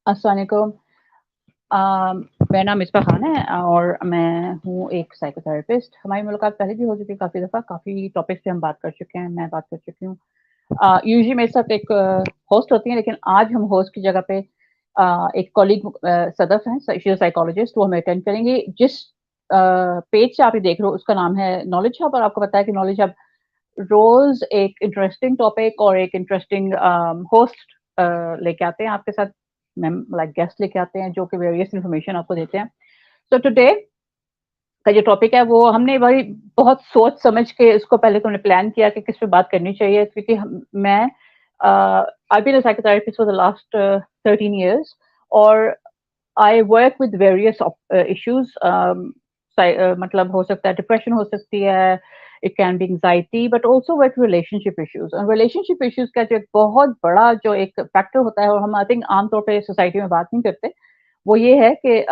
अस्सलाम वालेकुम। मेरा नाम मिसबा खान है और मैं हूँ एक साइकोथेरेपिस्ट। हमारी मुलाकात पहले भी हो चुकी है काफ़ी दफ़ा, काफ़ी टॉपिक्स पे हम बात कर चुके हैं, मैं बात कर चुकी हूँ। यूजुअली मेरे साथ एक होस्ट होती हैं, लेकिन आज हम होस्ट की जगह पे एक कॉलीग सदफ हैं, शी इज़ साइकोलॉजिस्ट, वो हमें अटेंड करेंगे। जिस पेज से आप ये देख रहे हो उसका नाम है नॉलेज हब, और आपको पता है कि नॉलेज हब रोज़ एक इंटरेस्टिंग टॉपिक और एक इंटरेस्टिंग होस्ट लेके आते हैं आपके साथ, मैम लाइक गेस्ट लेके आते हैं जो कि वेरियस इन्फॉर्मेशन आपको देते हैं। सो टुडे का जो टॉपिक है वो हमने भाई बहुत सोच समझ के इसको पहले तो हमने प्लान किया कि किस पे बात करनी चाहिए, क्योंकि मैं I been a psychotherapist for the last 13 years, और I work with various issues. मतलब हो सकता है डिप्रेशन हो सकती है, it can be anxiety, but also work relationship issues. और रिलेशनशिप इश्यूज का जो एक बहुत बड़ा जो एक फैक्टर होता है, और हम आई थिंक आमतौर पर सोसाइटी में बात नहीं करते, वो ये है कि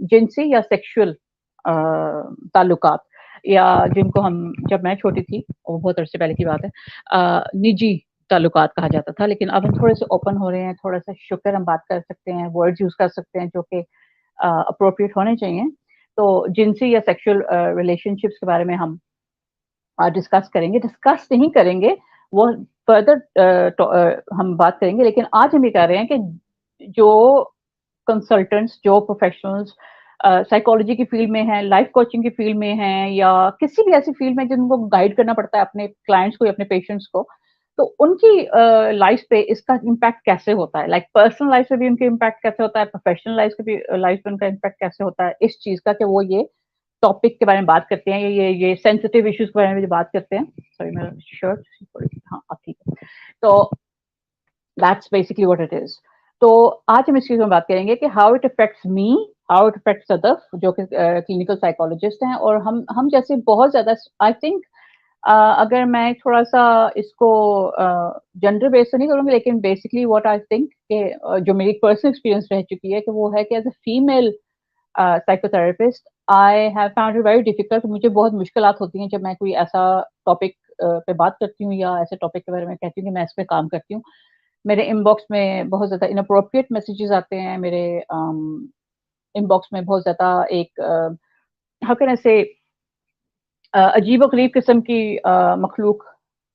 जिनसी या सेक्सुअल ताल्लुकात, या जिनको हम, जब मैं छोटी थी, वो बहुत अरसे पहले की बात है, निजी ताल्लुकात कहा जाता था। लेकिन अब हम थोड़े से ओपन हो रहे हैं, थोड़ा सा शुक्र हम बात कर सकते हैं, वर्ड्स यूज कर सकते हैं जो कि अप्रोप्रिएट होने चाहिए। तो जिनसी या सेक्सुअल रिलेशनशिप्स के बारे में हम डिस्कस करेंगे, डिस्कस नहीं करेंगे, वो फर्दर हम बात करेंगे। लेकिन आज हम ये कह रहे हैं कि जो कंसल्टेंट्स, जो प्रोफेशनल्स साइकोलॉजी की फील्ड में हैं, लाइफ कोचिंग की फील्ड में हैं, या किसी भी ऐसी फील्ड में जिनको गाइड करना पड़ता है अपने क्लाइंट्स को या अपने पेशेंट्स को, तो उनकी लाइफ पे इसका इम्पैक्ट कैसे होता है, लाइक पर्सनल लाइफ पे भी उनके इम्पैक्ट कैसे होता है, प्रोफेशनल लाइफ पे भी लाइफ पे उनका इम्पैक्ट कैसे होता है, इस चीज का, कि वो ये टॉपिक के बारे में बात करते हैं, ये सेंसिटिव इश्यूज के बारे में जो बात करते हैं। सॉरी मेरा शर्ट थोड़ी, हाँ अब ठीक है। तो that's basically what it is. तो आज हम इस चीज में बात करेंगे कि how it affects me, how it affects Sadaf जो कि क्लिनिकल साइकोलॉजिस्ट हैं, और हम जैसे बहुत ज्यादा, आई थिंक अगर मैं थोड़ा सा इसको जेंडर बेस तो नहीं करूंगी, लेकिन बेसिकली व्हाट आई थिंक कि जो मेरी पर्सनल एक्सपीरियंस रह चुकी है, कि वो है कि as a female psychotherapist I have found it very difficult. मुझे बहुत मुश्किलात होती हैं जब मैं कोई ऐसा टॉपिक पे बात करती हूँ, या ऐसे टॉपिक के बारे में कहती हूँ कि मैं इस पे काम करती हूँ। मेरे इनबॉक्स में बहुत ज्यादा इनअप्रोप्रिएट मैसेजेस आते हैं, मेरे इनबॉक्स में बहुत ज्यादा एक हाउ कैन आई से अजीब और गरीब किस्म की मखलूक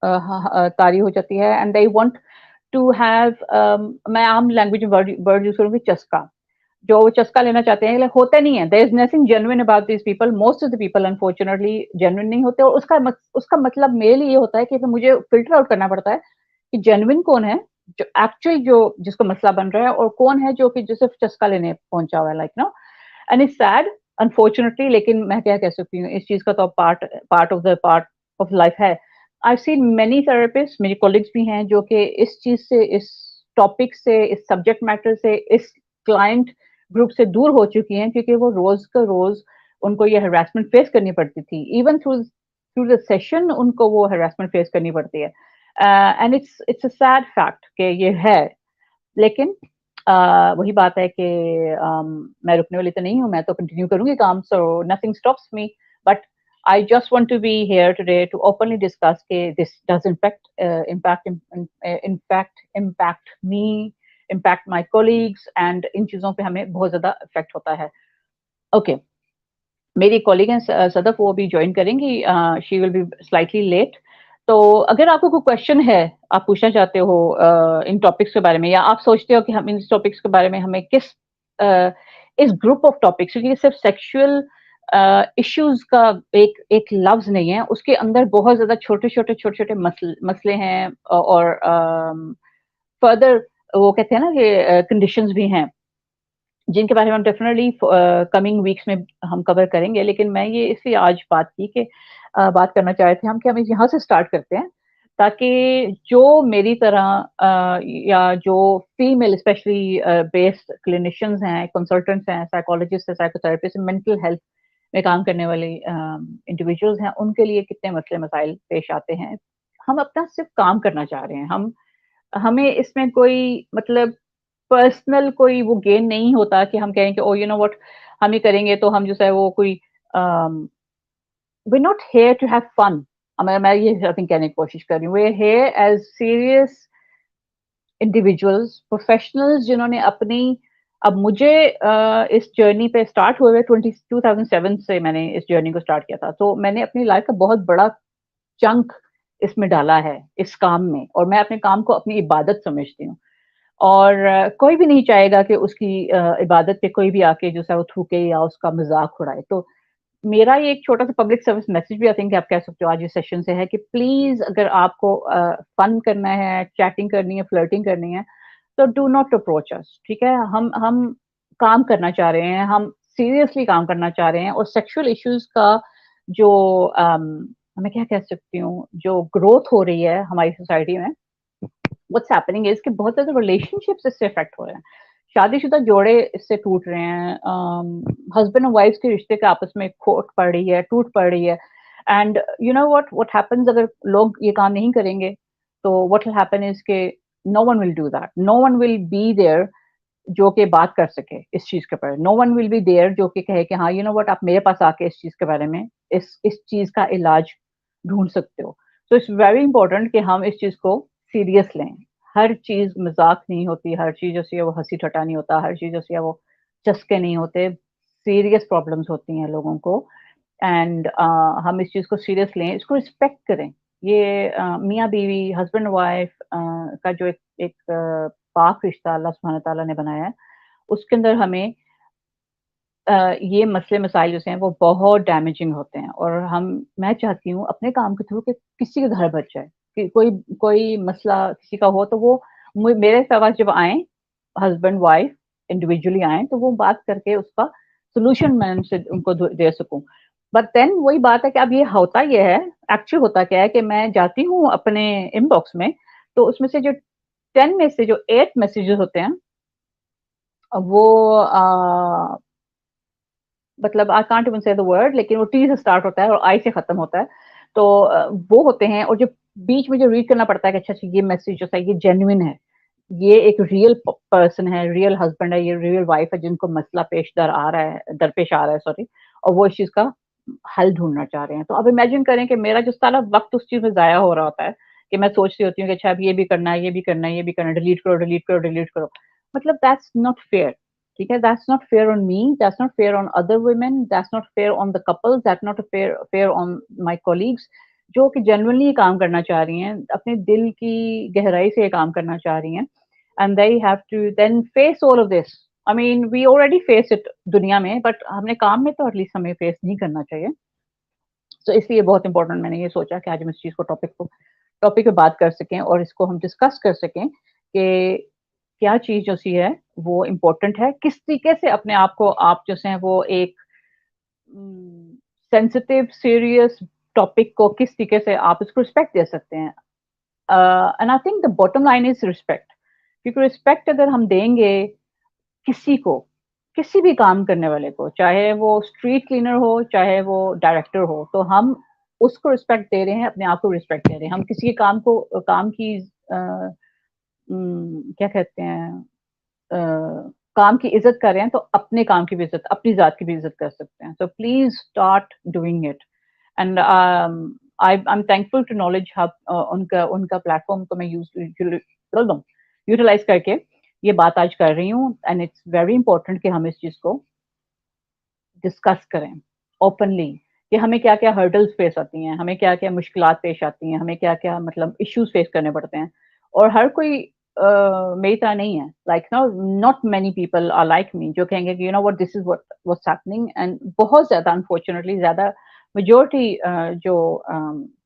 तारी हो जाती है, and they want to have, मैं आम लैंग्वेज में वर्ड यूज करूंगी, चस्का। जो वो चस्का लेना चाहते हैं, like, होता नहीं है, there is nothing genuine about this people, most of the people unfortunately genuine नहीं होते। और उसका मतलब मेरे लिए ये होता है कि फिर मुझे फिल्टर आउट करना पड़ता है कि जेन्युइन कौन है, जो एक्चुअल जो जिसको मसला बन रहा है, और कौन है जो कि जो सिर्फ चस्का लेने पहुंचा हुआ है, like no. And it's sad unfortunately, लेकिन मैं क्या कह सकती हूँ, इस चीज का तो पार्ट पार्ट ऑफ लाइफ है। आई सीन मेनी थेरेपिस्ट, मेरी कॉलीग्स भी हैं, जो कि इस चीज से, इस टॉपिक से, इस सब्जेक्ट मैटर से, इस क्लाइंट ग्रुप से दूर हो चुकी हैं, क्योंकि वो रोज का रोज उनको ये हरासमेंट फेस करनी पड़ती थी। Even through through the session उनको वो हरासमेंट फेस करनी पड़ती है, and it's a sad fact कि ये है। लेकिन वही बात है कि मैं रुकने वाली तो नहीं हूँ, मैं तो कंटिन्यू करूंगी काम, so nothing stops me. But I just want to be here today to openly discuss के this does impact me, impact my colleagues, and इन चीजों पे हमें बहुत ज्यादा इफेक्ट होता है। ओके, मेरी कॉलीग हैं सदफ, वो भी ज्वाइन करेंगी, she will be slightly late. तो अगर आपको कोई क्वेश्चन है, आप पूछना चाहते हो इन टॉपिक्स के बारे में, या आप सोचते हो कि हम इन टॉपिक्स के बारे में हमें किस इस ग्रुप ऑफ टॉपिक्स, क्योंकि सिर्फ सेक्सुअल इश्यूज का एक लफ्ज नहीं है, उसके अंदर बहुत ज्यादा छोटे छोटे मसले हैं, और फर्दर वो कहते हैं ना कि कंडीशंस भी हैं, जिनके बारे में हम डेफिनेटली कमिंग वीक्स में हम कवर करेंगे। लेकिन मैं ये इसलिए आज बात की कि बात करना चाह रहे थे हम कि हम यहाँ से स्टार्ट करते हैं, ताकि जो मेरी तरह या जो फीमेल स्पेशली बेस्ड क्लिनिशियंस हैं, कंसल्टेंट्स हैं, साइकोलॉजिस्ट हैं, साइकोथेरेपिस्ट, मेंटल हेल्थ में काम करने वाले इंडिविजुअल्स हैं, उनके लिए कितने मसले मसाइल पेश आते हैं। हम अपना सिर्फ काम करना चाह रहे हैं, हमें इसमें कोई मतलब पर्सनल कोई वो गेन नहीं होता कि हम कहें कि ओ यू नो व्हाट, हम ये करेंगे तो हम जो है वो कोई we not here to have fun. मैं ये आई थिंक कहने की कोशिश कर रही हूँ, we are here as serious individuals, professionals जिन्होंने अपनी, अब मुझे इस जर्नी पे स्टार्ट हुए हुए 2007 से मैंने इस जर्नी को स्टार्ट किया था, तो मैंने अपनी लाइफ का बहुत बड़ा चंक इसमें डाला है, इस काम में, और मैं अपने काम को अपनी इबादत समझती हूँ। और कोई भी नहीं चाहेगा कि उसकी इबादत पे कोई भी आके जो है वो थूके या उसका मजाक उड़ाए। तो मेरा ये एक छोटा सा पब्लिक सर्विस मैसेज भी आई थिंक आप कह सकते हो आज इस सेशन से है कि प्लीज अगर आपको फन करना है, चैटिंग करनी है, फ्लर्टिंग करनी है, तो डू नॉट अप्रोच अस, ठीक है? हम काम करना चाह रहे हैं, हम सीरियसली काम करना चाह रहे हैं, और सेक्सुअल इश्यूज का जो मैं क्या कह सकती हूँ, जो ग्रोथ हो रही है हमारी सोसाइटी में, व्हाट्स हैपनिंग इज कि बहुत ज्यादा रिलेशनशिप्स इससे इफेक्ट हो रहे हैं। शादीशुदा जोड़े इससे टूट रहे हैं, हस्बैंड और वाइफ के रिश्ते के आपस में खोट पड़ रही है, टूट पड़ रही है। And you know what happens, अगर लोग ये काम नहीं करेंगे तो व्हाट विल हैपन इज के no one will do that, no one will be there जो कि बात कर सके इस चीज के बारे में, no one will be there जो कि कहे कि हाँ यू नो व्हाट, आप मेरे पास आके इस चीज के बारे में, इस चीज का इलाज ढूंढ सकते हो। तो इट्स वेरी इंपॉर्टेंट कि हम इस चीज को सीरियस लें। हर चीज मजाक नहीं होती, हर चीज जैसे वो हंसी ठट्टा नहीं होता, हर चीज जैसे वो चस्के नहीं होते, सीरियस प्रॉब्लम्स होती हैं लोगों को। एंड हम इस चीज को सीरियस लें, इसको रिस्पेक्ट करें। ये मियाँ बीवी, हस्बैंड वाइफ का जो एक पाक रिश्ता अल्लाह सुब्हानहू तआला ने बनाया है, उसके अंदर हमें ये मसले मसाइल जो हैं वो बहुत डैमेजिंग होते हैं, और मैं चाहती हूँ अपने काम के थ्रू कि किसी का घर बच जाए, कि कोई कोई मसला किसी का हो तो वो मेरे पास जब आए, हस्बैंड वाइफ इंडिविजुअली आए, तो वो बात करके उसका सोल्यूशन मैं उनसे उनको दे सकूं। बट देन वही बात है कि अब ये है, एक्चुअली होता क्या है कि मैं जाती हूँ अपने इनबॉक्स में, तो उसमें से जो 10 में से जो 8 मैसेजेस होते हैं वो मतलब आई कांट इवन से द वर्ड, लेकिन वो टी से स्टार्ट होता है और आई से खत्म होता है। तो वो होते हैं, और जो बीच में जो रीड करना पड़ता है कि अच्छा ये मैसेज जो है ये जेन्युइन है, ये एक रियल पर्सन है, रियल हस्बैंड है, ये रियल वाइफ है जिनको मसला दरपेश आ रहा है, सॉरी, और वो इस चीज का हल ढूंढना चाह रहे हैं। तो अब इमेजिन करें कि मेरा जो सारा वक्त उस चीज में जाया हो रहा होता है कि मैं सोच रही होती हूँ कि अच्छा अब ये भी करना है, ये भी करना है, ये भी करना है, डिलीट करो, डिलीट करो, डिलीट करो। मतलब दैट्स नॉट फेयर, ठीक है? That's not fair on me, that's not fair on other women, that's not fair on the couples, that's not fair on my colleagues जो कि जेन्युइनली ये काम करना चाह रही हैं, अपने दिल की गहराई से ये काम करना चाह रही हैं, and they have to then face all of this. I mean, we already face it दुनिया में, but हमने काम में तो एटलीस्ट हमें फेस नहीं करना चाहिए। तो इसलिए बहुत इंपॉर्टेंट मैंने ये सोचा कि आज हम इस चीज को टॉपिक पे बात कर सकें और इसको हम डिस्कस कर सकें कि क्या चीज जो सी है वो इम्पोर्टेंट है, किस तरीके से अपने आप को आप जो है वो एक सेंसिटिव सीरियस टॉपिक को किस तरीके से आप इसको रिस्पेक्ट दे सकते हैं। And I think the bottom line is respect, क्योंकि रिस्पेक्ट अगर हम देंगे किसी को, किसी भी काम करने वाले को, चाहे वो स्ट्रीट क्लीनर हो, चाहे वो डायरेक्टर हो, तो हम उसको रिस्पेक्ट दे रहे हैं, अपने आप को रिस्पेक्ट दे रहे हैं। हम किसी के काम की क्या कहते हैं, काम की इज्जत कर रहे हैं, तो अपने काम की भी इज्जत, अपनी जात की भी इज्जत कर सकते हैं। So please start doing it. And I am thankful to knowledge hub, उनका प्लेटफॉर्म को मैं यूटिलाइज करके ये बात आज कर रही हूँ। एंड इट्स वेरी इंपॉर्टेंट कि हम इस चीज को डिस्कस करें ओपनली कि हमें क्या क्या हर्डल्स फेस आती हैं, हमें क्या क्या मुश्किलात पेश आती हैं, हमें क्या क्या मतलब इश्यूज फेस करने पड़ते हैं। और हर कोई मेरी तरह नहीं है, like no not many people are like me जो कहेंगे कि you know what this is what's happening. And बहुत ज्यादा अनफॉर्चुनेटली ज्यादा मेजोरिटी जो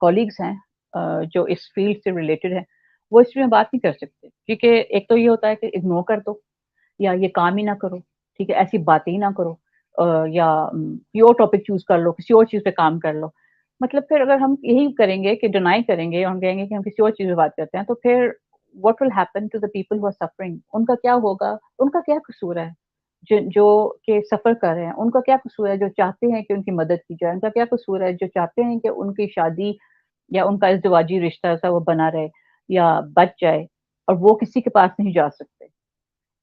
कॉलीग्स हैं जो इस फील्ड से रिलेटेड है, वो इस में बात नहीं कर सकते, क्योंकि एक तो ये होता है कि इग्नोर कर दो, या ये काम ही ना करो, ठीक है, ऐसी बातें ही ना करो, या कोई और टॉपिक चूज कर लो, किसी और चीज पे काम कर लो। मतलब फिर अगर हम यही करेंगे कि डिनाई करेंगे और हम कहेंगे कि हम किसी और चीज पे बात करते हैं, तो फिर what will happen to the people who are suffering? उनका क्या होगा? उनका क्या कसूर है जो के सफर कर रहे हैं? उनका क्या कसूर है जो चाहते हैं कि उनकी मदद की जाए? उनका क्या कसूर है जो चाहते हैं कि उनकी शादी या उनका इज़्दिवाजी रिश्ता ऐसा वो बना रहे या बच जाए, और वो किसी के पास नहीं जा सकते?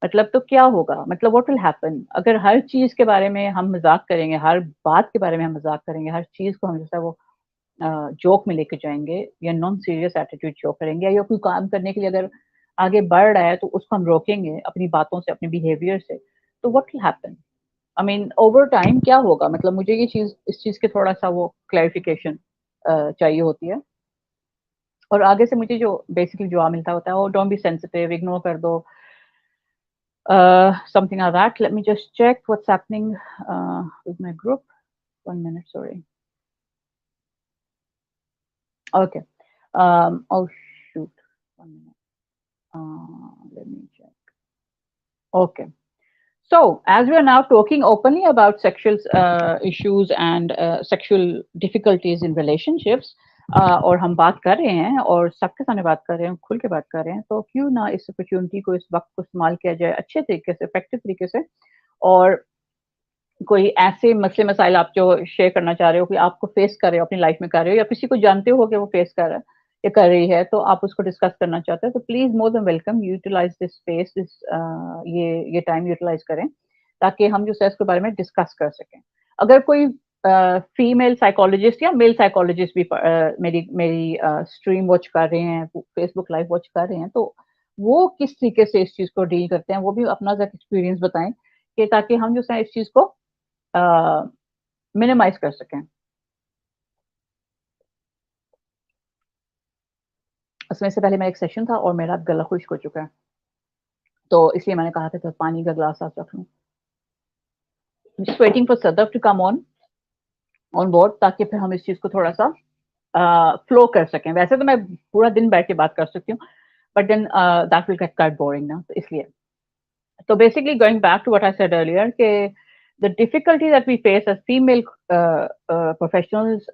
मतलब तो क्या होगा? मतलब व्हाट विल हैपन अगर हर चीज़ के बारे में हम मज़ाक करेंगे, हर बात के बारे में हम मज़ाक करेंगे, हर चीज़ को हम जैसा वो जोक में लेके जाएँगे, या नॉन सीरियस एटीट्यूड शो करेंगे, या कोई काम करने के लिए अगर आगे बढ़ रहा है तो उसको हम रोकेंगे अपनी बातों से, अपने बिहेवियर से, तो what will happen? I mean over time क्या होगा? मतलब मुझे ये चीज, इस चीज के थोड़ा सा वो क्लैरिफिकेशन चाहिए होती है। और आगे से मुझे जो बेसिकली जवाब मिलता होता है, वो डोंट बी सेंसिटिव, इग्नोर कर दो, something like that. Let me just check what's happening with my group. 1 minute, sorry. Okay. Oh shoot. 1 minute. Let me check. Okay. So, as we are now talking openly about sexual issues and sexual difficulties in relationships, और हम बात कर रहे हैं और सबके सामने बात कर रहे हैं, खुल के बात कर रहे हैं, तो क्यों ना इस अपॉर्चुनिटी को, इस वक्त को इस्तेमाल किया जाए अच्छे तरीके से, इफेक्टिव तरीके से, और कोई ऐसे मसले मसाइल आप जो शेयर करना चाह रहे हो कि आपको फेस कर रहे हो अपनी लाइफ में कर रहे हो, या किसी को जानते हो कि वो फेस कर रहा है या कर रही है, तो आप उसको डिस्कस करना चाहते हो, तो please more than welcome, utilize this space, this ये टाइम यूटिलाइज करें ताकि हम जो सेक्स के बारे में डिस्कस कर सकें। अगर कोई फीमेल साइकोलॉजिस्ट या मेल साइकोलॉजिस्ट भी मेरी मेरी स्ट्रीम वॉच कर रहे हैं, फेसबुक लाइव वॉच कर रहे हैं, तो वो किस तरीके से इस चीज को डील करते हैं, वो भी अपना एक्सपीरियंस बताएं, कि ताकि हम जो है इस चीज को मिनिमाइज कर सकें। उसमें से पहले मेरा एक सेशन था और मेरा गला खुश्क हो चुका है, तो इसलिए मैंने कहा था कि पानी का ग्लास साथ रख लूं। Just waiting for Sadaf to come on board, ताकि फिर हम इस चीज को थोड़ा सा फ्लो कर सकें। वैसे तो मैं पूरा दिन बैठ के बात कर सकती हूँ, but then that will get quite boring ना, तो इसलिए। So basically going back to what I said earlier, the difficulty that we face as female professionals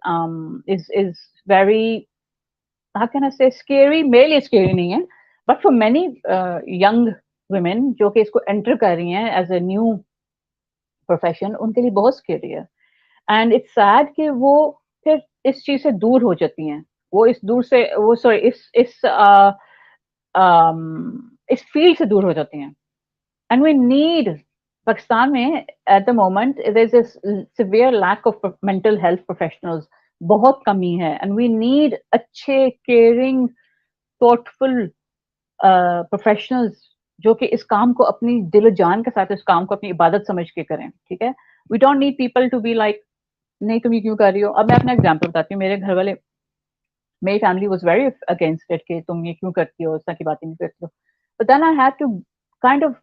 is very, how can I say, scary. Male is scary नहीं है, but for many young women जो कि इसको enter कर रही हैं as a new profession, उनके लिए बहुत scary है। And it's sad कि वो फिर इस चीज से दूर हो जाती हैं, वो इस दूर से वो सॉरी इस फील्ड से दूर हो जाती हैं। And we need, पाकिस्तान में at the moment there's a severe lack of mental health professionals, बहुत कमी है, and we need अच्छे caring thoughtful professionals जो कि इस काम को अपनी दिल जान के साथ इस काम को अपनी इबादत समझ के करें, ठीक है। We don't need people to be like, नहीं तुम ये क्यों कर रही हो। अब मैं अपना एग्जाम्पल बताती हूँ, मेरे घर वाले, मेरी family was very against it कि तुम ये क्यों करती हो, इस तरह की बातें नहीं करती हो, but then I had to kind of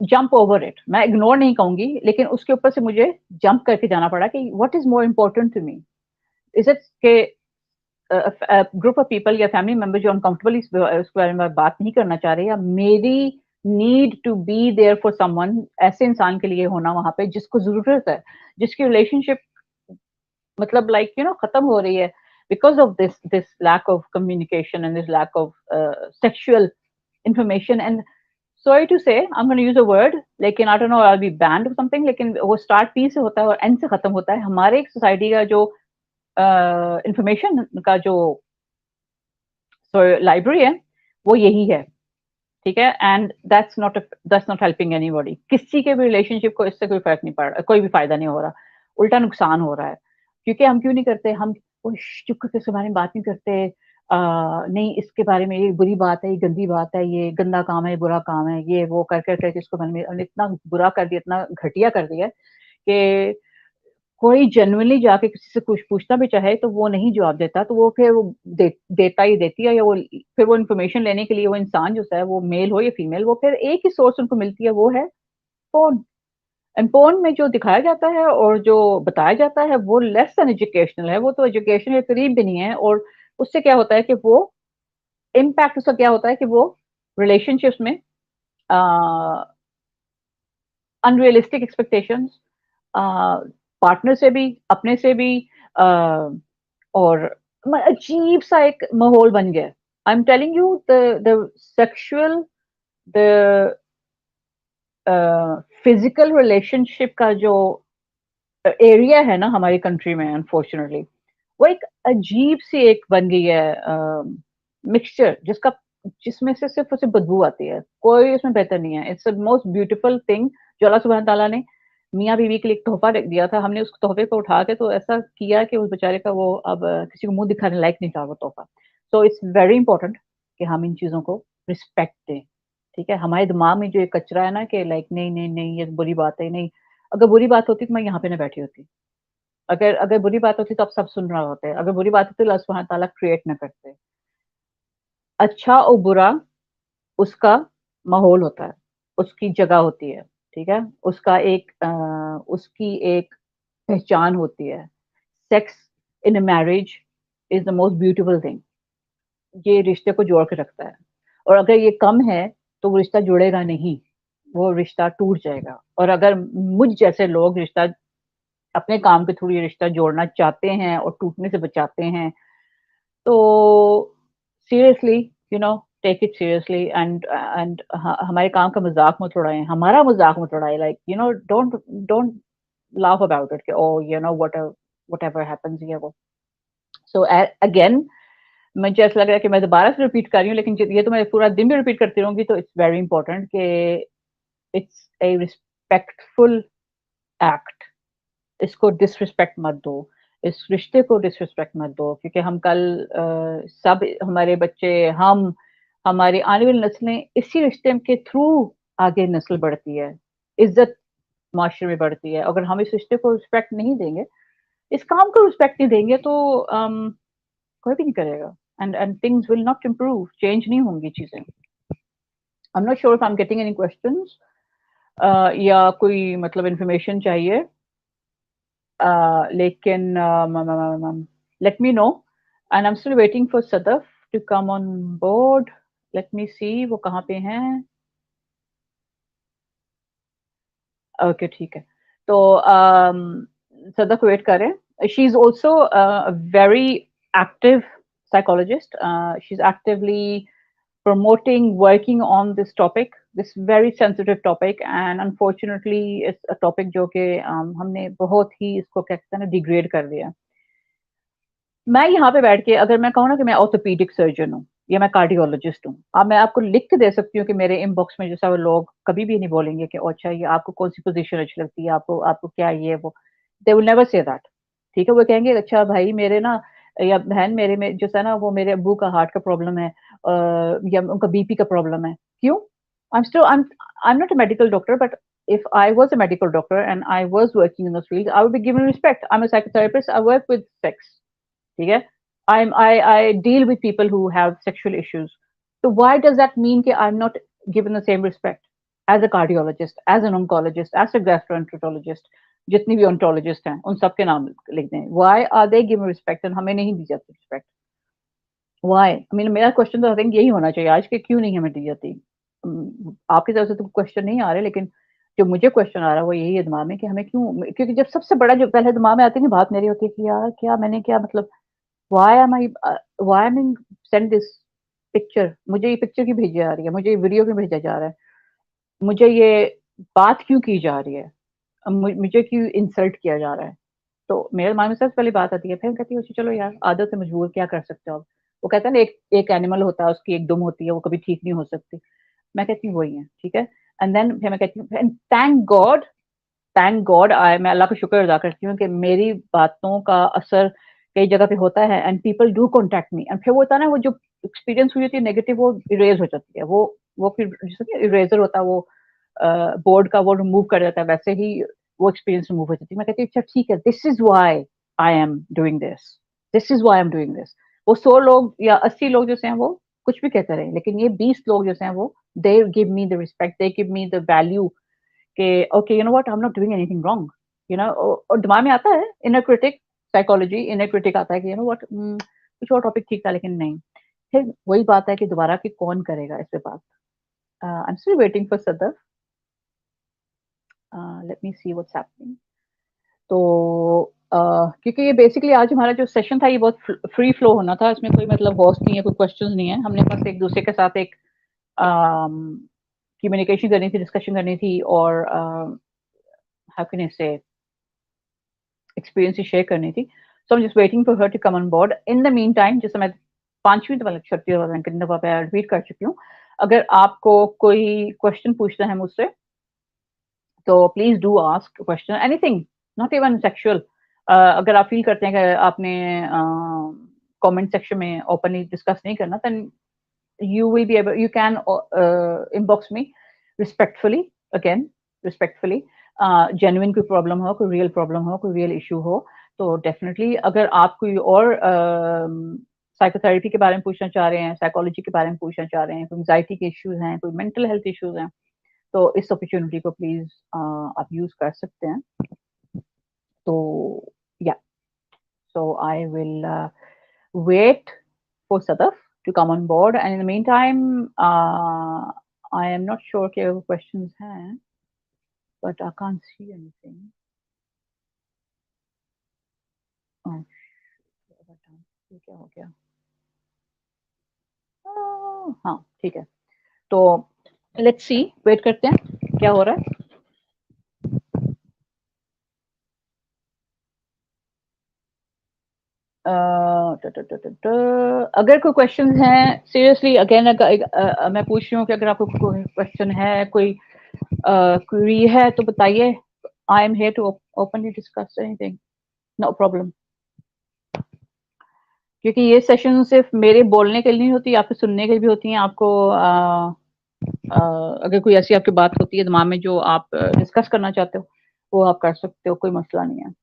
jump over it. मैं इग्नोर नहीं कहूंगी, लेकिन उसके ऊपर से मुझे जंप करके जाना पड़ा कि what is more important to me, is it के ग्रुप ऑफ पीपल या फैमिली मेंबर जो अनकंफर्टेबली उसके बारे में बात नहीं करना चाह रहे, या मेरी need to be there for someone, ऐसे इंसान के लिए होना वहां पे जिसको जरूरत है, जिसकी रिलेशनशिप मतलब लाइक यू नो खत्म हो रही है because of this lack of communication and this lack of sexual information. And sorry to say, I'm going to use a word, लेकिन I don't know, I'll be banned or something, लेकिन वो start P से होता है और N से खत्म होता है। हमारे एक सोसाइटी का जो इंफॉर्मेशन का जो लाइब्रेरी है वो यही है, ठीक है। And that's not helping anybody. किसी के भी रिलेशनशिप को इससे कोई फर्क नहीं पड़ रहा, कोई भी फायदा नहीं हो रहा, उल्टा नुकसान हो रहा है। क्योंकि हम क्यों नहीं करते, हम चुप करके इसके बारे में बात नहीं करते, नहीं इसके बारे में ये बुरी बात है, ये गंदी बात है, ये गंदा काम है, ये बुरा काम है, ये वो कर करके इसको मन में इतना बुरा कर दिया, इतना घटिया कर दिया कि कोई जेन्युइनली जाके किसी से कुछ पूछना भी चाहे तो वो नहीं जवाब देता, तो वो फिर वो देता ही देती है, या वो फिर वो इन्फॉर्मेशन लेने के लिए वो इंसान जो है, वो मेल हो या फीमेल, वो फिर एक ही सोर्स उनको मिलती है, वो है फोन। एंड फोन में जो दिखाया जाता है और जो बताया जाता है वो लेस देन एजुकेशनल है, वो तो एजुकेशन के करीब भी नहीं है। और उससे क्या होता है कि वो इम्पैक्ट उसका क्या होता है कि वो रिलेशनशिप्स में अनरियलिस्टिक एक्सपेक्टेशंस, पार्टनर से भी, अपने से भी, और अजीब सा एक माहौल बन गया। आई am telling you, the sexual, the physical relationship का जो एरिया है ना हमारी कंट्री में, अनफॉर्चुनेटली वो एक अजीब सी एक बन गई है मिक्सचर, जिसमें से सिर्फ उसे बदबू आती है, कोई इसमें बेहतर नहीं है। It's the most beautiful thing जो अल्लाह सुब्हान ताला ने मियाँ बीवी के लिए एक तोहफा दिया था। हमने उस तोहफे को उठा के तो ऐसा किया कि उस बेचारे का वो अब किसी को मुंह दिखाने लायक नहीं था वो तोहफा। सो इट्स वेरी इंपॉर्टेंट कि हम इन चीजों को रिस्पेक्ट दें, ठीक है। हमारे दिमाग में जो एक कचरा है ना कि लाइक नहीं नहीं नहीं ये बुरी बात है, नहीं, अगर बुरी बात होती तो मैं यहाँ पे ना बैठी होती, अगर अगर बुरी बात होती तो आप सब सुन रहे होते, अगर बुरी बात होती तो अल्लाह सुब्हान ताला क्रिएट ना करते। अच्छा और बुरा उसका माहौल होता है, उसकी जगह होती है, ठीक है? उसकी एक पहचान होती है। Sex in a marriage is the most beautiful thing. ये रिश्ते को जोड़ के रखता है, और अगर ये कम है तो वो रिश्ता जुड़ेगा नहीं, वो रिश्ता टूट जाएगा। और अगर मुझ जैसे लोग रिश्ता अपने काम के थ्रू ये रिश्ता जोड़ना चाहते हैं और टूटने से बचाते हैं, तो seriously you know take it seriously and हमारे काम का मजाक मत उड़ाएं, हमारा मजाक मत उड़ाएं, like you know don't don't laugh about it कि oh you know whatever happens ये वो। So again मुझे ऐसा लग रहा है कि मैं दोबारा से रिपीट कर रही हूँ, लेकिन ये तो मैं पूरा दिन भी रिपीट करती रहूंगी, तो इट्स वेरी इंपॉर्टेंट कि इट्स ए रिस्पेक्टफुल एक्ट। इसको डिसरिस्पेक्ट मत दो, इस रिश्ते को डिसरिस्पेक्ट मत दो, क्योंकि हम कल सब हमारे बच्चे, हम हमारी आने वाली नस्लें इसी रिश्ते के थ्रू आगे नस्ल बढ़ती है, इज्जत माशरे में बढ़ती है। अगर हम इस रिश्ते को रिस्पेक्ट नहीं देंगे, इस काम को रिस्पेक्ट नहीं देंगे, तो कोई भी नहीं करेगा, and things will not improve, change नहीं होंगी चीजें। आई am not sure if I am getting any questions या कोई मतलब इन्फॉर्मेशन चाहिए, लेकिन let me know, and I'm still waiting for Sadaf to come on board. Let me see वो कहाँ पे हैं। ओके ठीक है, तो सदफ वेट करें। She is also very active psychologist. She's actively promoting, working on this topic, this very sensitive topic, and unfortunately it's a topic जो कि हमने बहुत ही इसको क्या कहते हैं ना डिग्रेड कर दिया। मैं यहाँ पे बैठ के अगर मैं कहूँ ना कि मैं ऑर्थोपीडिक सर्जन हूँ या मैं कार्डियोलॉजिस्ट हूँ, अब मैं आपको लिख के दे सकती हूँ कि मेरे इनबॉक्स में जैसा वो लोग कभी भी नहीं बोलेंगे कि अच्छा ये आपको कौन सी पोजीशन अच्छी लगती है, आपको आपको क्या ये वो, they will never say that, ठीक है। वो कहेंगे अच्छा भाई मेरे ना या बहन मेरे में जैसा है ना वो मेरे अब्बू का हार्ट का प्रॉब्लम है या उनका बीपी का प्रॉब्लम है, क्यों? आई am not a medical doctor, but if I was a medical doctor and I was working in those fields, I would be given respect. I'm a psychotherapist, I work with sex, ठीक है। I deal with people who have sexual issues. So why does that mean that I'm not given the same respect as a cardiologist, as an oncologist, as a gastroenterologist, जितनी भी oncologist हैं उन सबके नाम लिख दें। Why are they given respect and हमें नहीं दी जाती respect? Why? I mean मेरा क्वेश्चन तो आई थिंक यही होना चाहिए आज के, क्यों नहीं हमें दी जाती। आपकी तरफ से तो क्वेश्चन नहीं आ रहे, लेकिन जो मुझे क्वेश्चन आ रहा है वो यही है दिमाग में कि हमें क्यों, क्योंकि जब सबसे बड़ा जो पहले दिमाग में आती है बात मेरी होती है कि यार क्या मैंने क्या मतलब why am I being sent this picture, मुझे ये पिक्चर क्यों भेजी जा रही है, मुझे ये वीडियो क्यों भेजा जा रहा है, मुझे ये बात क्यों की जा रही है, मुझे क्यों इंसल्ट किया जा रहा है। तो मेरे दिमाग में सबसे पहली बात आती है, फिर कहती है चलो यार आदत से मजबूर, क्या कर सकते हो आप। वो कहते हैं ना एक एनिमल होता है उसकी एक दुम होती है वो कभी ठीक नहीं हो सकती, मैं कहती हूँ वही है, ठीक है। एंड देन फिर मैं कहती हूँ थैंक गॉड मैं अल्लाह का शुक्र अदा करती हूँ कि मेरी बातों का असर कई जगह पे होता है and people do contact me, and फिर वो होता है ना वो जो एक्सपीरियंस हुई होती है नेगेटिव वो इरेज हो जाती है, वो फिर जैसे इरेजर होता है वो बोर्ड का वो रिमूव कर देता है, वैसे ही वो एक्सपीरियंस रिमूव हो जाती है। मैं कहती हूँ अच्छा ठीक है, this is why I am doing this is why I am doing this. वो 100 लोग या 80 लोग जैसे हैं वो कुछ भी कहते रहे, लेकिन ये 20 लोग जैसे हैं वो they give me the respect, they give me the value कि okay you know what I am not doing anything wrong, you know. और दिमाग में आता है inner critic, psychology inner critic आता है कि यू नो व्हाट कुछ और टॉपिक ठीक था लेकिन नहीं। फिर वही बात है कि दोबारा कि कौन करेगा इस पे बात। I am still waiting for Sadaf, let me see what's happening. तो क्योंकि ये बेसिकली आज हमारा जो सेशन था ये बहुत फ्री फ्लो होना था, इसमें कोई मतलब होस्ट नहीं है, कोई क्वेश्चंस नहीं है, हमने बस एक दूसरे के साथ एक कम्युनिकेशन करनी थी, डिस्कशन करनी थी, और हाउ कैन आई से एक्सपीरियंस शेयर करनी थी। So I am just waiting for her to come on board. In the meantime जैसे मैं 5वीं दफा कितनी दफा पे रिपीट कर चुकी हूँ, अगर आपको कोई क्वेश्चन पूछना है मुझसे तो please do ask question, anything, not even sexual. अगर आप फील करते हैं कि आपने कमेंट सेक्शन में ओपनली डिस्कस नहीं करना, then you will be able, you can inbox me respectfully, again respectfully. Genuine कोई प्रॉब्लम हो, कोई रियल प्रॉब्लम हो, कोई रियल इशू हो, तो डेफिनेटली अगर आप कोई और साइकोथेरेपी के बारे में पूछना चाह रहे हैं, साइकोलॉजी के बारे में पूछना चाह रहे हैं, कोई एंजाइटी के इश्यूज हैं, कोई मेंटल हेल्थ इश्यूज हैं, तो इस अपॉर्चुनिटी को प्लीज आप यूज कर सकते हैं. तो या, so I will wait for Sadaf to come on board, and in the meantime I am not sure क्या questions हैं, but I can't see anything. Oh, ये क्या हो गया? हाँ ठीक है, तो लेट्स सी, वेट करते हैं क्या हो रहा है. अगर कोई क्वेश्चन हैं, सीरियसली अगेन मैं पूछ रही हूँ कि अगर आपको कोई क्वेश्चन है, कोई क्वेरी है तो बताइए. I am here to openly discuss anything, no problem. क्योंकि ये सेशन सिर्फ मेरे बोलने के लिए नहीं होती, आपको सुनने के लिए भी होती हैं. आपको अगर कोई ऐसी आपकी बात होती है दिमाग में जो आप डिस्कस करना चाहते हो, वो आप कर सकते हो, कोई मसला नहीं है.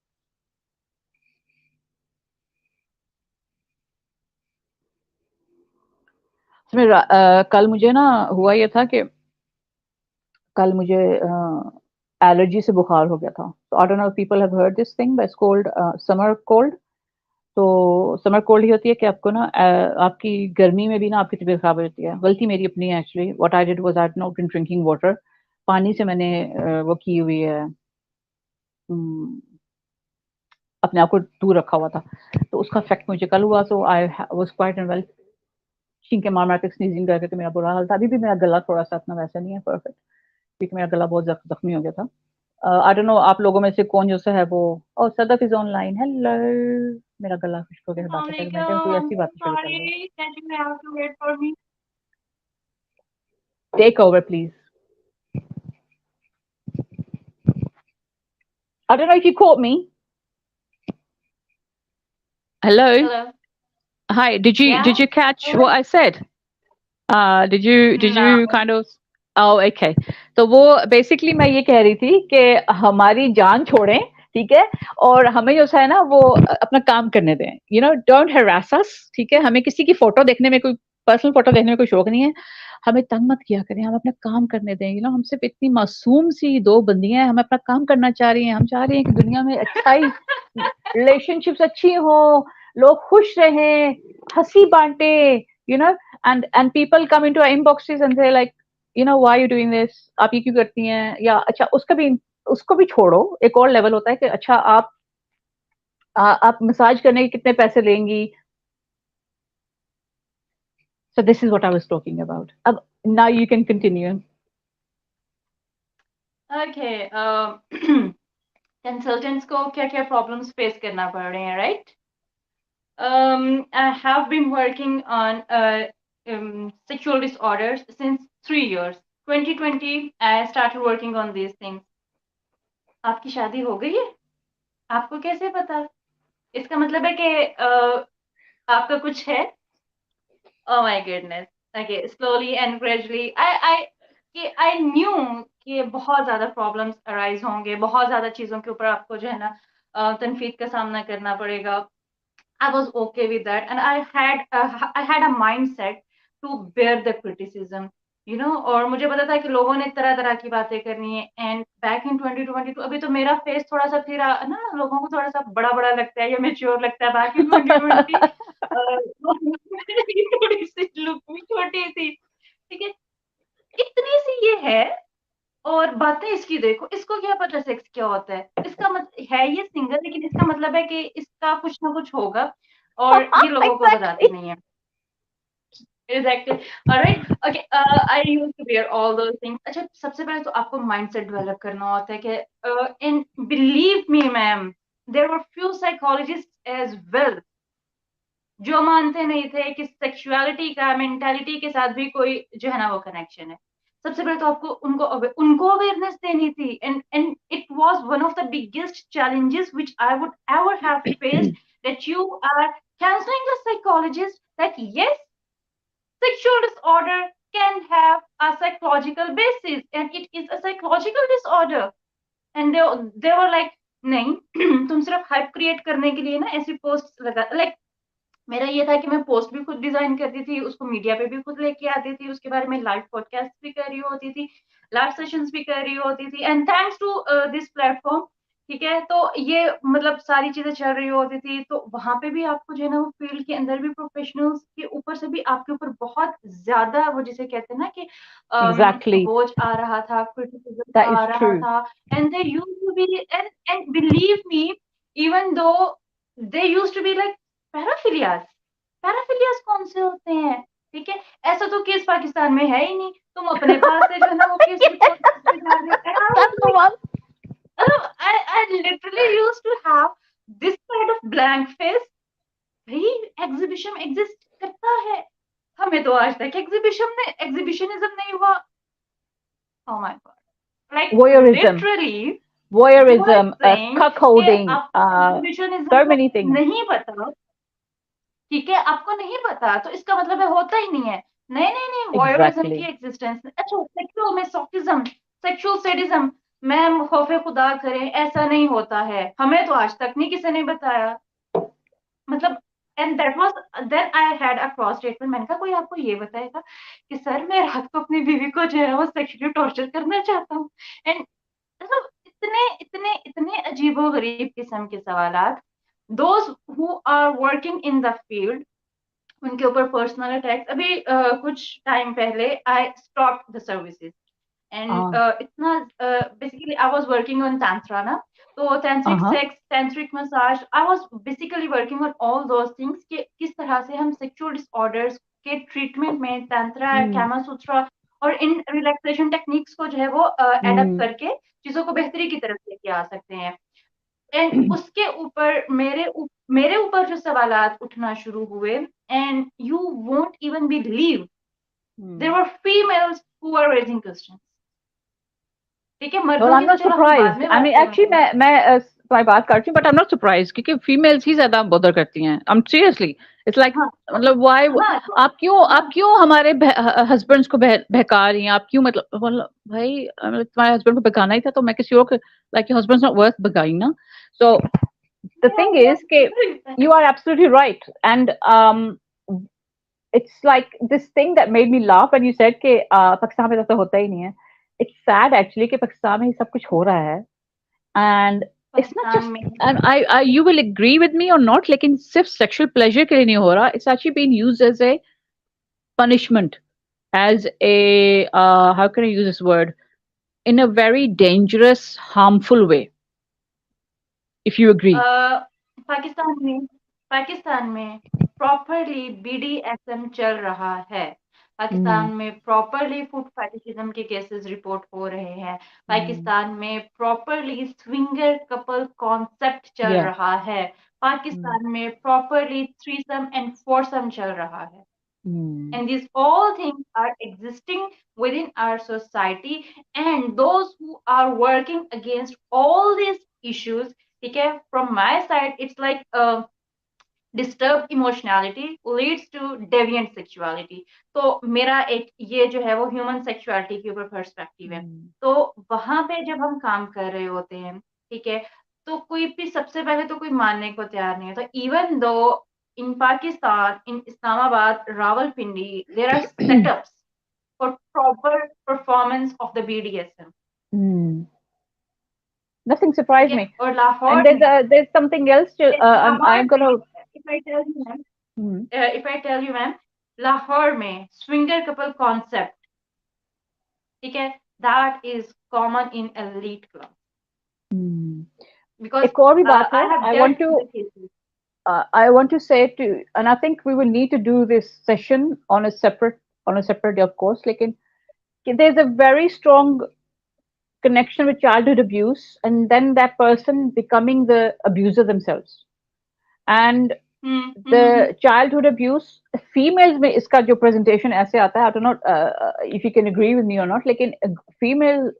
कल मुझे ना हुआ ये था कि कल मुझे एलर्जी से बुखार हो गया था. तो आई don't know people have heard this thing, but it's called summer cold. तो समर कोल्ड ही होती है कि आपको ना आपकी गर्मी में भी ना आपकी तबीयत खराब हो जाती है. गलती मेरी अपनी है actually. What I did was I had not been drinking water. पानी से मैंने वो की हुई है, अपने आप को दूर रखा हुआ था. तो उसका इफेक्ट मुझे कल हुआ. सो आई वाज क्वाइट अनवेल, छींके मार मार के स्नीजिंग करके, तो मेरा बुरा हाल था. अभी भी मेरा गला थोड़ा सा अपना वैसा नहीं है परफेक्ट, क्योंकि मेरा गला बहुत जख्मी हो गया था. आई डोंट नो आप लोगों में से कौन जो सा है वो. और सदफ इज ऑनलाइन. हेलो, मेरा गला खुश्क हो गया बात करते करते. कोई ऐसी बात शुरू कर लो. Take over please. I don't know if you caught me. Hello. Hello. Hi. Did you catch what I said? Did you No. kind of? Oh, okay. तो वो बेसिकली मैं ये कह रही थी कि हमारी जान छोड़ें, ठीक है, और हमें जो है ना वो अपना काम करने दें. यू नो, डोंट हरास अस, ठीक है. हमें किसी की फोटो देखने में, कोई पर्सनल फोटो देखने में कोई शौक नहीं है. हमें तंग मत किया करें, हम अपना काम करने दें. यू नो, हम सिर्फ इतनी मासूम सी दो बंदियां हैं, हम अपना काम करना चाह रही हैं. हम चाह रहे हैं कि दुनिया में अच्छाई, रिलेशनशिप्स अच्छी हो, लोग खुश रहें, हंसी बांटे. You know, and people come into our inboxes and they're like, you know, why are you doing this? आप ये क्यों करती हैं? या अच्छा उसको भी छोड़ो. एक और लेवल होता है कि अच्छा आप मसाज करने के कितने पैसे लेंगी. So this is what I was talking about. अब now you can continue. Okay. Consultants को क्या क्या problems face करना पड़ रहे हैं, right? I have been working on sexual disorders since 3 years. 2020, I started working on these things. आपकी शादी हो गई है? आपको कैसे पता? इसका मतलब है कि आपका कुछ है? Oh my goodness. Okay, slowly and gradually, I knew कि बहुत ज़्यादा problems arise होंगे, बहुत ज़्यादा चीज़ों के ऊपर आपको जो है ना तनफीद का सामना करना पड़ेगा. I was okay with that, and I had a mindset to bear the criticism, you know. और मुझे पता था कि लोगों ने तरह तरह की बातें करनी है. And back in 2022, अभी तो मेरा फेस थोड़ा सा फिर ना, लोगों को थोड़ा सा बड़ा बड़ा लगता है या मेच्योर लगता है. back in 2020 थोड़ी सी लुक भी छोटी थी, ठीक है. इतनी सी ये है, और बातें इसकी देखो. इसको क्या पता सेक्स क्या होता है? इसका है ये सिंगल, लेकिन इसका मतलब है कि इसका कुछ ना कुछ होगा, और ये लोगों को बताती नहीं है. Exactly. All right. Okay. I used to wear all those things. अच्छा, सबसे पहले तो आपको mindset develop करना होता है कि and believe me, ma'am, there were few psychologists as well जो मानते नहीं थे कि सेक्सुअलिटी का मेंटालिटी के साथ भी कोई जो है ना वो कनेक्शन है. सबसे पहले तो आपको उनको अवेयरनेस देनी थी. and it was one of the biggest challenges which I would ever have faced, that you are counseling a psychologist that yes, sexual disorder can have a psychological basis, and it is a psychological disorder. And they were like, नहीं तुम सिर्फ hype create करने के लिए ना ऐसी post लगा, like मेरा ये था कि मैं पोस्ट भी खुद डिजाइन करती थी, उसको मीडिया पे भी खुद लेके आती थी, उसके बारे में लाइव पॉडकास्ट भी कर रही होती थी, लाइव सेशंस भी कर रही होती थी, and thanks to this platform, ठीक है, तो ये मतलब सारी चीजें चल रही होती थी, तो वहां पे भी आपको जो है ना वो फील्ड के अंदर भी प्रोफेशनल्स के ऊपर से भी आपके ऊपर बहुत ज्यादा वो जिसे कहते हैं ना कि Exactly. बोझ आ रहा था, क्रिटिसिज्म That आ is रहा true. था, and they used to be and believe me, even though they used to be like paraphilias कौन से होते हैं, ठीक है, ऐसा तो केस पाकिस्तान में है ही नहीं, तुम अपने पास से जो है ना वो केस रिपोर्ट करते जा रहे हो। That's the one. I literally used to have this kind of blank face. भाई एग्जीबिशन एग्जिस्ट करता है, हमें तो आज तक एग्जीबिशनिज्म नहीं हुआ। Oh my god, like Voyeurism. literally Voyeurism, saying cuckolding, कि आपको एग्जीबिशनिज्म so many things. नहीं पता, ठीक है, आपको नहीं पता तो इसका मतलब है होता ही नहीं है। नहीं नहीं नहीं, वॉयरिज्म Exactly. की एग्जिस्टेंस, अच्छा sexual masochism, sexual sadism, ma'am खौफे खुदा करें, ऐसा नहीं होता है, हमें तो आज तक नहीं किसी ने बताया, मतलब and that was then I had a cross statement, मैंने कहा कोई आपको ये बताएगा कि सर मैं रात को अपनी बीवी को जो है वो सेक्सुअली टॉर्चर करना चाहता हूँ, एंड मतलब इतने इतने इतने अजीबोगरीब किस्म के सवालात। Those who are working in the field, उनके ऊपर पर्सनल अटैक्स, अभी कुछ टाइम पहले I stop the services, and इतना basically I was working on tantra ना, तो tantric sex, tantric massage, I was basically working on all those things कि किस तरह से हम सेक्सुअल डिसऑर्डर्स के ट्रीटमेंट में tantra, कामा सूत्रा और इन रिलैक्सेशन टेक्निक्स को जो है वो एडप्ट करके चीजों को बेहतरी की तरफ लेके आ सकते हैं। एंड उसके ऊपर मेरे ऊपर जो सवालात उठना शुरू हुए, and you won't even believe there were females who are raising questions, ठीक है, Well, मर्दों I'm की तो not चलो हम बाद surprised. में I बात mean, actually, करेंगे। मैं बात करती हूँ, but I'm not surprised क्योंकि females ही ज्यादा bother करती हैं. I'm seriously. It's like, हाँ मतलब why? हाँ तो आप क्यों हमारे husbands को बहका रही हैं? आप क्यों मतलब भाई तुम्हारे husband को बहकाना ही था तो मैं किसी और को, like your husband's not worth बहकाई ना. So the thing is कि you are absolutely right, and it's like this thing that made me laugh when you said कि पाकिस्तान में ऐसा होता ही नहीं है. It's sad actually कि पाकिस्तान में ही सब कुछ हो रहा है, and it's not just, and I you will agree with me or not, लेकिन सिर्फ sexual pleasure के लिए नहीं हो रहा. It's actually being used as a punishment, as a how can I use this word, in a very dangerous, harmful way. If you agree. Pakistan में properly BDSM चल रहा है, पाकिस्तान में प्रॉपरली फुट फेटिशिज्म के केसेस रिपोर्ट हो रहे हैं, पाकिस्तान में प्रॉपरली स्विंगर कपल कॉन्सेप्ट चल रहा है, पाकिस्तान में प्रॉपरली थ्रीसम एंड फोरसम चल रहा है, and these all things are existing within our society, and those who are working against all these issues, okay, from my side it's like disturbed emotionality leads to deviant sexuality, तो मेरा एक ये जो है वो ह्यूमन सेक्सुअलिटी के ऊपर perspective है। तो वहां पे जब हम काम कर रहे होते हैं, ठीक है, तो कोई भी सबसे पहले तो कोई मानने को तैयार नहीं है, तो even though in Pakistan, in Islamabad, Rawalpindi, there are setups for proper performance of the BDSM. Nothing surprised me. Or Lahore, and there's something else to, I'm gonna. If I tell you, ma'am, Lahore में swinger couple concept, ठीक है, that is common in elite club. Because एक और भी बात है, I want to say to, and I think we will need to do this session on a separate day, of course, लेकिन there's a very strong connection with childhood abuse and then that person becoming the abuser themselves, and the childhood abuse females में इसका जो presentation ऐसे आता है, I don't know if you can agree with me or not, लेकिन female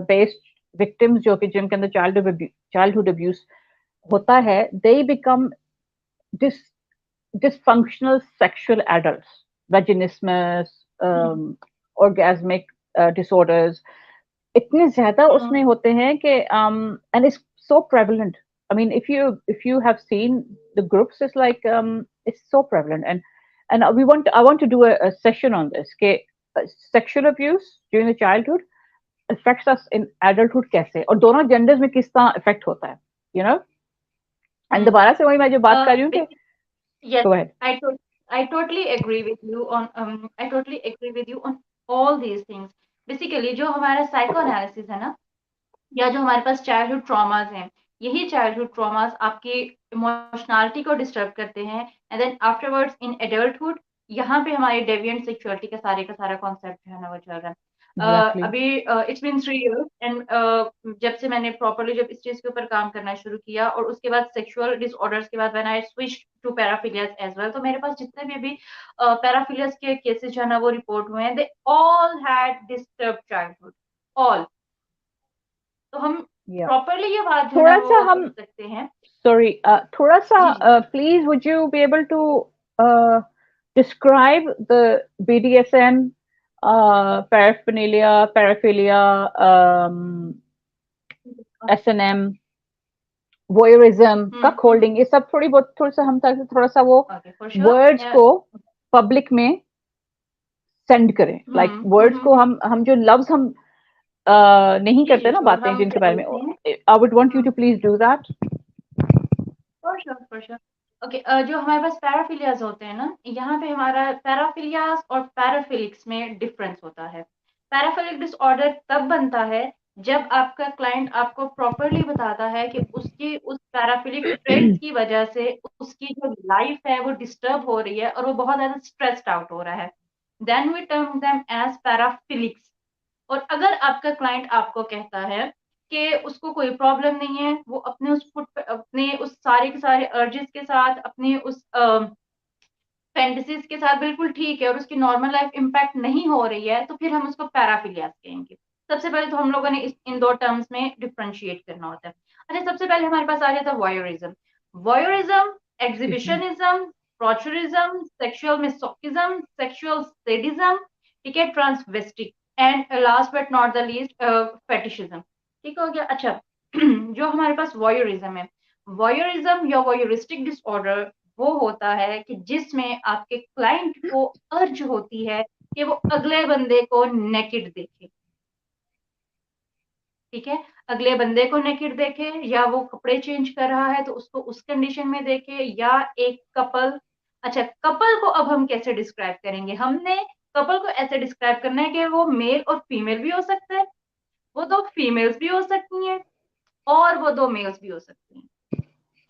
based victims जो कि जिनके अंदर childhood abuse होता है, they become dysfunctional sexual adults, vaginismus, orgasmic disorders, इतने ज्यादा उसमें होते हैं कि and it's so prevalent. I mean, if you have seen the groups, it's like it's so prevalent, and I want to do a session on this. कि sexual abuse during the childhood affects us in adulthood कैसे, और दोनों genders में किस तरह affect होता है, you know. And दोबारा से वही मैं जो बात कर रही हूँ कि yes, go ahead. I totally agree with you on I totally agree with you on all these things. Basically जो हमारा साइको एनालिसिस है ना, या जो हमारे पास चाइल्डहुड ट्रॉमास हैं, यही चाइल्डहुड ट्रॉमास आपकी इमोशनैलिटी को डिस्टर्ब करते हैं, and then afterwards in adulthood यहाँ पे हमारे डेविएंट सेक्सुअलिटी का सारा कॉन्सेप्ट है ना वो चल रहा है। Exactly. अभी इट्स बीन 3 years एंड जब से मैंने प्रॉपरली जब इस चीज के ऊपर काम करना शुरू किया, और उसके बाद सेक्सुअल डिसऑर्डर्स के बाद when I switch to paraphilias as well, तो मेरे पास जितने भी अभी पैराफिलियास के केसेस जो है ना वो रिपोर्ट हुए हैं, they all had disturb childhood, all. तो हम प्रॉपरली ये बात जो है वो हम सकते हैं। सॉरी थोड़ा सा please would you be able to describe the BDSM, paraphilia, S&M, voyeurism, cuck holding, ये सब थोड़ा सा हम थोड़ा सा वो वर्ड्स को पब्लिक में सेंड करें, लाइक वर्ड्स को हम जो लफ्ज हम नहीं करते ना बातें जिनके बारे में, I would want you to please do that. For sure. Okay, जो हमारे पास पैराफिलियाज होते हैं ना, यहाँ पे हमारा पैराफिलियाज और पैराफिलिक्स में डिफरेंस होता है। पैराफिलिक डिसऑर्डर तब बनता है जब आपका क्लाइंट आपको प्रॉपरली बताता है कि उसकी उस पैराफिलिक ट्रेट्स की वजह से उसकी जो लाइफ है वो डिस्टर्ब हो रही है और वो बहुत ज्यादा स्ट्रेस्ड आउट हो रहा है, then we term them as paraphilics. और अगर आपका क्लाइंट आपको कहता है कि उसको कोई प्रॉब्लम नहीं है, वो अपने उस सारे के सारे अर्जेस के साथ, अपने उस फैंटेसीज के साथ बिल्कुल ठीक है और उसकी नॉर्मल लाइफ इम्पैक्ट नहीं हो रही है, तो फिर हम उसको पैराफिलियास कहेंगे। सबसे पहले तो हम लोगों ने इन दो टर्म्स में डिफरेंशिएट करना होता है। अच्छा, सबसे पहले हमारे पास आ जाता है voyeurism. Voyeurism, exhibitionism, frotteurism, sexual masochism, sexual sadism, ठीक है, transvestic, and last but not the least fetishism. ठीक हो गया। अच्छा, जो हमारे पास वॉयरिज्म है, वॉयरिज्म या वॉयरिस्टिक डिसऑर्डर वो होता है कि जिसमें आपके क्लाइंट को अर्ज होती है कि वो अगले बंदे को नेकेड देखे। ठीक है, अगले बंदे को नेकेड देखे, या वो कपड़े चेंज कर रहा है तो उसको उस कंडीशन में देखे, या एक कपल। अच्छा, कपल को अब हम कैसे डिस्क्राइब करेंगे? हमने कपल को ऐसे डिस्क्राइब करना है कि वो मेल और फीमेल भी हो सकता है, वो दो फीमेल्स भी हो सकती हैं, और वो दो मेल्स भी हो सकती हैं।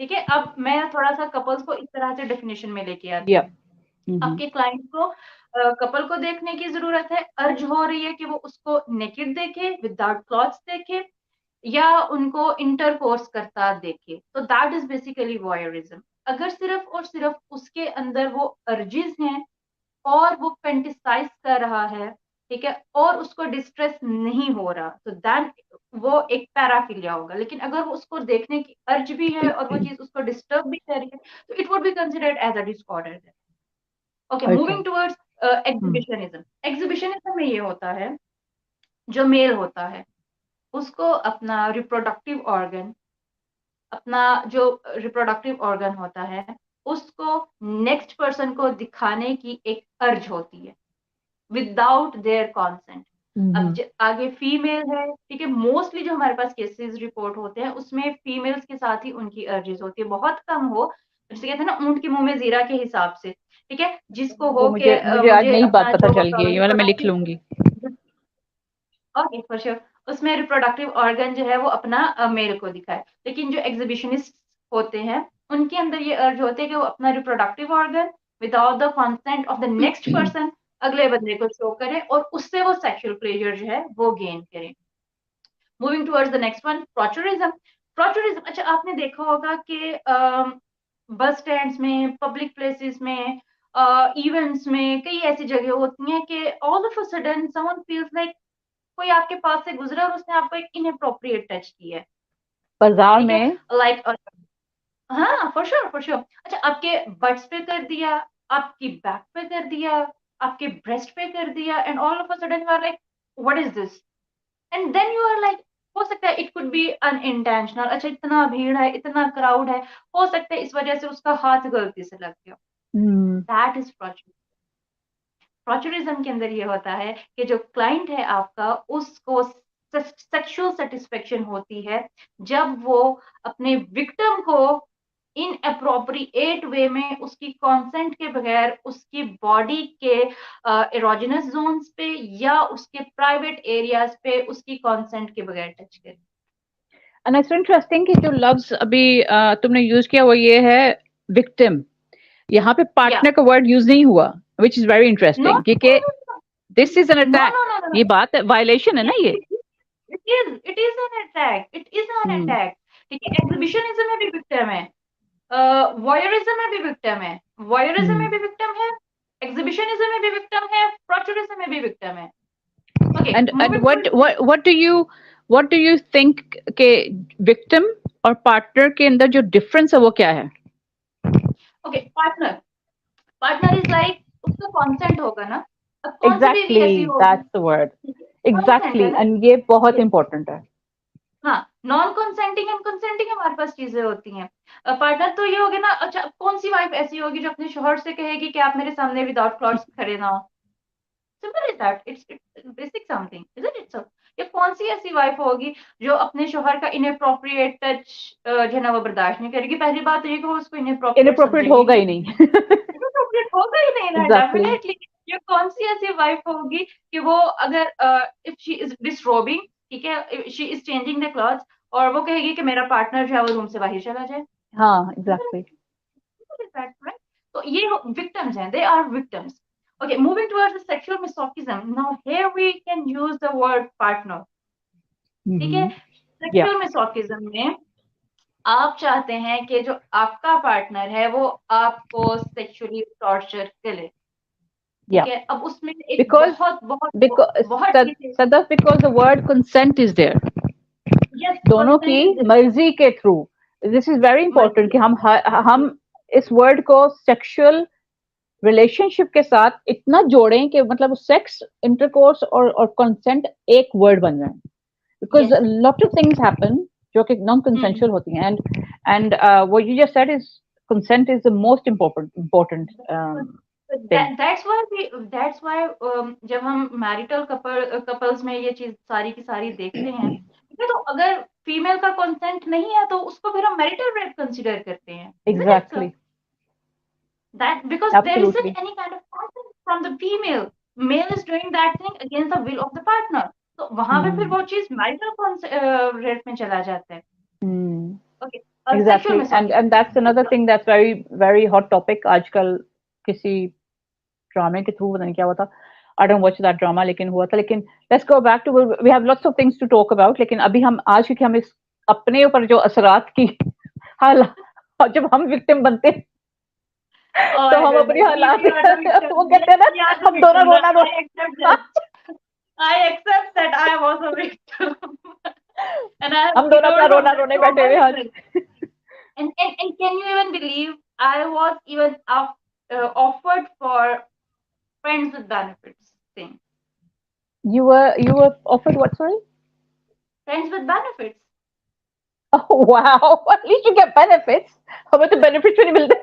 ठीक है, अब मैं थोड़ा सा कपल्स को इस तरह से डेफिनेशन में लेके आती हूँ। आपके क्लाइंट को कपल को देखने की जरूरत है, अर्ज हो रही है कि वो उसको नेकेड देखे, विदाउट क्लॉथ्स देखे, या उनको इंटरकोर्स करता देखे, तो दैट इज बेसिकली वॉयरिज्म। अगर सिर्फ और सिर्फ उसके अंदर वो अर्जिज हैं और वो फेंटिसाइज कर रहा है, ठीक है, और उसको डिस्ट्रेस नहीं हो रहा, तो दैन वो एक पैराफिलिया होगा। लेकिन अगर वो उसको देखने की अर्ज भी है और वो चीज उसको डिस्टर्ब भी कर रही है, तो it would be considered as a disorder. Okay, moving towards exhibitionism. Exhibitionism में ये होता है, जो मेल होता है उसको अपना रिप्रोडक्टिव ऑर्गन, अपना जो रिप्रोडक्टिव ऑर्गन होता है उसको नेक्स्ट पर्सन को दिखाने की एक अर्ज होती है विदाउट देयर कॉन्सेंट। अब आगे फीमेल है, ठीक है, मोस्टली जो हमारे पास केसेस रिपोर्ट होते हैं उसमें फीमेल्स के साथ ही उनकी अर्जेस होती है, बहुत कम हो, जैसे कहते हैं ना ऊंट के मुंह में जीरा के हिसाब से, ठीक है, जिसको हो के मुझे आज नई बात पता चल गई है, ये वाला मैं लिख लूंगी। Okay, for sure. उसमें रिप्रोडक्टिव ऑर्गन जो है वो अपना मेल को दिखाए, लेकिन जो एग्जिबिशनिस्ट होते हैं उनके अंदर ये अर्ज होते हैं कि वो अपना reproductive organ without the consent of the next person अगले बंदे को शो करें और उससे वो सेक्सुअल प्लेजर जो है वो गेन करें। Moving towards the next one, frotteurism. Frotteurism, अच्छा आपने देखा होगा कि बस स्टैंड्स में, पब्लिक प्लेसेस में, इवेंट्स में कई ऐसी जगह होती हैं कि all of a sudden someone feels like कोई आपके पास से गुजरा और उसने आपको एक इनअप्रोप्रिएट टच किया है, बाजार में, लाइक हाँ फॉर श्योर. अच्छा आपके बट्स पे कर दिया, आपकी बैक पे कर दिया, आपके ब्रेस्ट पे कर दिया, and all of a sudden you are like what is this, and then you are like, हो सकता है इट कुड बी अनइंटेंशनल, अच्छा इतना भीड़ है, इतना क्राउड है, हो सकता है इस वजह से उसका हाथ गलती से लग गया. That is फ्रॉडुलेंस. फ्रॉडुलिज्म के अंदर ये होता है कि जो क्लाइंट है आपका, उसको सेक्सुअल सेटिस्फेक्शन होती है जब वो अपने विक्टिम को इन अप्रोप्रिएट वे में उसकी कंसेंट के बगैर उसकी बॉडी के एरोजेनस जोन्स पे या उसके प्राइवेट एरियाज पे उसकी कंसेंट के बगैर टच करे. एंड इट्स इंटरेस्टिंग कि जो लफ्ज अभी तुमने यूज किया वो ये है विक्टिम, यहाँ पे या पार्टनर का वर्ड यूज नहीं हुआ, which is very no interesting, क्योंकि this is an no attack, no no no, ये बात वायलेशन है ना ये. It is an attack, it is an hmm attack. ठीक है, एग्जीबिशनिज्म में भी विक्टिम है, वॉयरिज्म में भी विक्टिम है, वॉयरिज्म में भी विक्टिम है, एग्जीबिशनिज्म में भी विक्टिम है, फ्रॉडुलिज्म में भी विक्टिम है. Okay and moving what do you think के विक्टिम और पार्टनर के अंदर जो डिफरेंस है वो क्या है? Okay partner, partner is like उसका कॉन्सेंट होगा ना, अब कौन सी बीवी एग्जैक्टली, ऐसी होगी, that's the word. Consent exactly, है ना. एंड ये बहुत इंपॉर्टेंट है. हाँ नॉन कंसेंटिंग एंड कंसेंटिंग हमारे पास चीजें होती हैं. पार्टनर तो ये होगी ना, अच्छा कौन सी वाइफ ऐसी होगी जो अपने शोहर से कहेगी कि आप मेरे सामने विदाउट क्लॉथ्स खड़े ना हो. Simple is that, it's basic something isn't it. So या कौन सी ऐसी वाइफ होगी जो अपने शोहर का इनअप्रोप्रिएट टच जो है ना वो बर्दाश्त नहीं करेगी. पहली बात तो ये कि वो उसको इनअप्रोप्रिएट इनअप्रोप्रिएट समझेगी होगा नहीं, ही नहीं. इनअप्रोप्रिएट होगा ही नहीं ना एग्जैक्टली. डेफिनेटली. ये कौन सी ऐसी वाइफ होगी कि वो अगर इफ शी इज डिसरोबिंग, ठीक है, she is changing the clothes और वो कहेगी कि मेरा पार्टनर जो है वो रूम से बाहर चला जाए. हाँ एग्जैक्टली. Right? तो ये victims हैं, they are victims. Okay, moving towards the sexual masochism. Now here we can use the word partner. ठीक है, या sexual masochism में आप चाहते हैं कि जो आपका पार्टनर है वो आपको सेक्सुअली टॉर्चर करे. या ठीक है, अब उसमें एक because बहुत बहुत because बहुत चीजें. Sadaf, because the word consent is there, Yes, दोनों की consent is मर्जी के through. This is very important कि हम इस वर्ड को सेक्सुअल रिलेशनशिप के साथ इतना जोड़ें कि मतलब सेक्स इंटरकोर्स और कंसेंट एक वर्ड बन जाए, because yes. Lot of things happen जो कि नॉन कंसेंशुअल होती हैं. And what you just said is consent is the most important thing. that's why जब हम मैरिटल कपल्स में ये चीज सारी की सारी देखते हैं, ठीक है, तो अगर फीमेल का कंसेंट नहीं है तो उसको फिर हम मैरिटल रेप कंसीडर करते हैं. Isn't it so? Exactly, That because there isn't absolutely. any kind of consent from the female. Male is doing that thing against the will of the partner. तो वहां पे फिर वो चीज मैरिटल रेप में चला जाता है. Okay, sexual Exactly, and that's another मिसोगिनी. thing that's very hot topic आजकल. किसी ड्रामे के थ्रू पता नहीं क्या हुआ था, I don't watch that drama, लेकिन हुआ था. लेकिन let's go back to, we have lots of things to talk about, लेकिन अभी हम आज क्योंकि हम इस अपने ऊपर जो असरात की हाल जब हम विक्टिम बनते हैं तो हम अपनी हालात वो कहते हैं ना, हम दोनों रोना रोना I accept that I was a victim. And I हम we दोनों अपना told रोना her रोने so बैठे हुए many आज. times. And can you even believe I was even offered for friends with benefits thing. You were offered what, sorry? Friends with benefits. Oh wow, at least you get benefits. हमें तो benefits भी नहीं मिलते.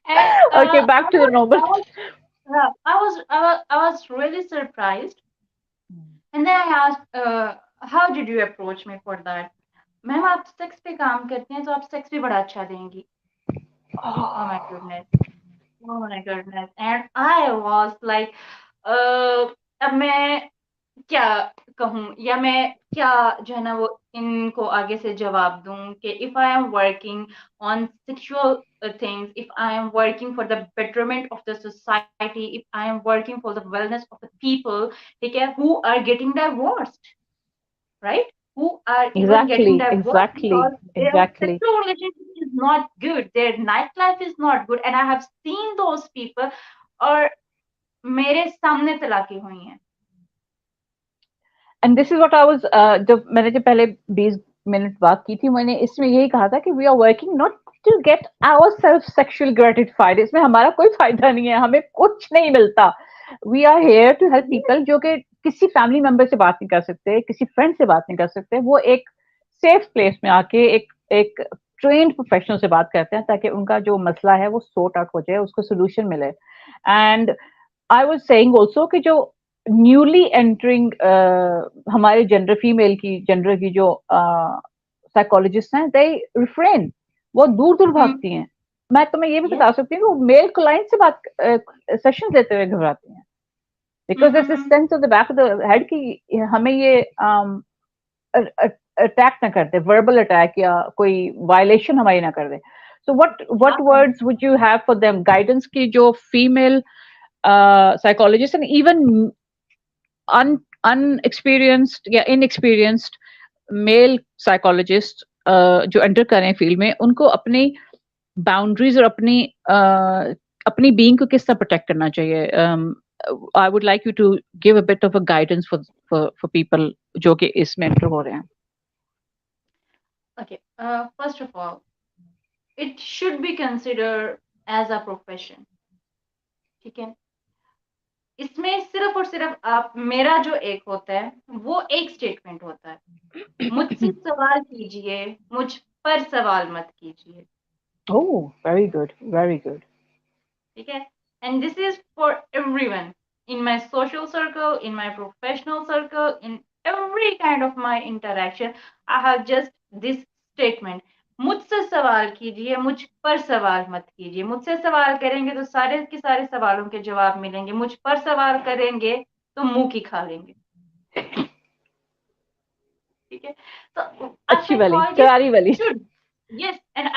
And Okay, back to the normal. I was really surprised. And then I asked, how did you approach me for that? Ma'am आप sex पे काम करते हैं तो आप सेक्स भी बड़ा अच्छा देंगी. Oh my goodness. Oh my goodness. And I was like, अब मैं क्या कहूँ या मैं क्या जो है ना वो इनको आगे से जवाब दूं कि if I am working on sexual things, if I am working for the betterment of the society, if I am working for the wellness of the people, ठीक है, who are getting divorced, right? Who are even getting divorced because their Exactly. sexual relationship is not good, their nightlife is not good, and I have seen those people और मेरे सामने तलाकी हुई हैं. And this is what I was जब मैंने जब पहले minute बात की थी, मैंने इसमें यही कहा था कि we are working not to get our self sexual gratified, इसमें हमारा कोई फायदा नहीं है, हमें कुछ नहीं मिलता. We are here to help people जो कि किसी फैमिली मेंबर से बात नहीं कर सकते, किसी फ्रेंड से बात नहीं कर सकते, वो एक सेफ प्लेस में आके एक ट्रेन्ड प्रोफेशनल से बात करते हैं ताकि उनका जो मसला है वो सॉर्ट आउट हो जाए, उसको सोल्यूशन मिले. And I was saying also कि जो न्यूली एंटरिंग हमारे जेंडर की जो साइकोलॉजिस्ट हैं, दे रिफ्रेन, वो दूर दूर भागती हैं. मैं तुम्हें ये भी बता सकती हूँ कि वो मेल क्लाइंट से बात सेशन लेते हुए घबराती हैं, because this is sense of the back of the head कि हमें ये अटैक ना कर दे, वर्बल अटैक या कोई वायलेशन हमारी ना कर दे. So what words would you have for them, guidance की जो female psychologist and even unexperienced या इनएक्सपीरियंस्ड मेल साइकोलॉजिस्ट जो एंटर करें फील्ड में, उनको अपनी बाउंड्रीज और अपनी बीइंग को किस तरह प्रोटेक्ट करना चाहिए? I would like you to give a bit of a guidance for people जो कि इसमें एंटर हो रहे हैं. Okay, first of all, it should be considered as a profession. ठीक है, इसमें सिर्फ और सिर्फ आप, मेरा जो एक होता है वो एक स्टेटमेंट होता है, मुझसे सवाल कीजिए, मुझ पर सवाल मत कीजिए. Oh, very good, very good. ठीक है, and this is for everyone in my social circle, in my professional circle, in every kind of my interaction. I have just this statement: मुझसे सवाल कीजिए, मुझ पर सवाल मत कीजिए. मुझसे सवाल करेंगे तो सारे के सारे सवालों के जवाब मिलेंगे, मुझ पर सवाल करेंगे तो मुंह की खा लेंगे. ठीक है, तो अच्छी वाली, करारी वाली. yes, and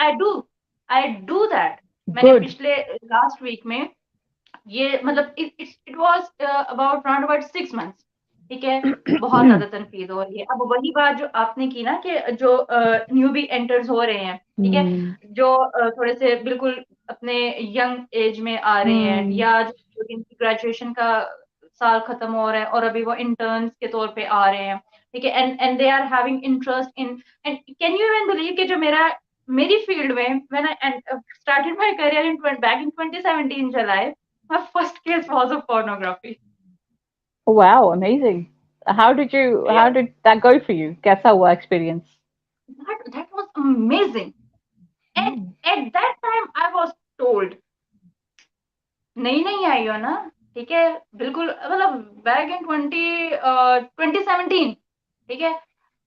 I do that. मैंने पिछले लास्ट वीक में ये मतलब it was about round about 6 months. ठीक है, बहुत ज्यादा तनकीद हो रही है. अब वही बात जो आपने की ना कि जो न्यूबी एंटर्स हो रहे हैं, ठीक है, जो थोड़े से बिल्कुल अपने यंग एज में आ रहे हैं, या जो इनकी ग्रेजुएशन का साल खत्म हो रहा है और अभी वो इंटर्न्स के तौर पे आ रहे हैं. ठीक है, and they are having interest in, and can you even believe कि जो मेरी फील्ड में when I started my career in back in 2017 July, my first case was of pornography. Wow, amazing. How did that go for you? कैसा हुआ experience? That was amazing. And at that time I was told, नहीं आई हो ना, ठीक है, बिल्कुल, मतलब back in 2017, ठीक है,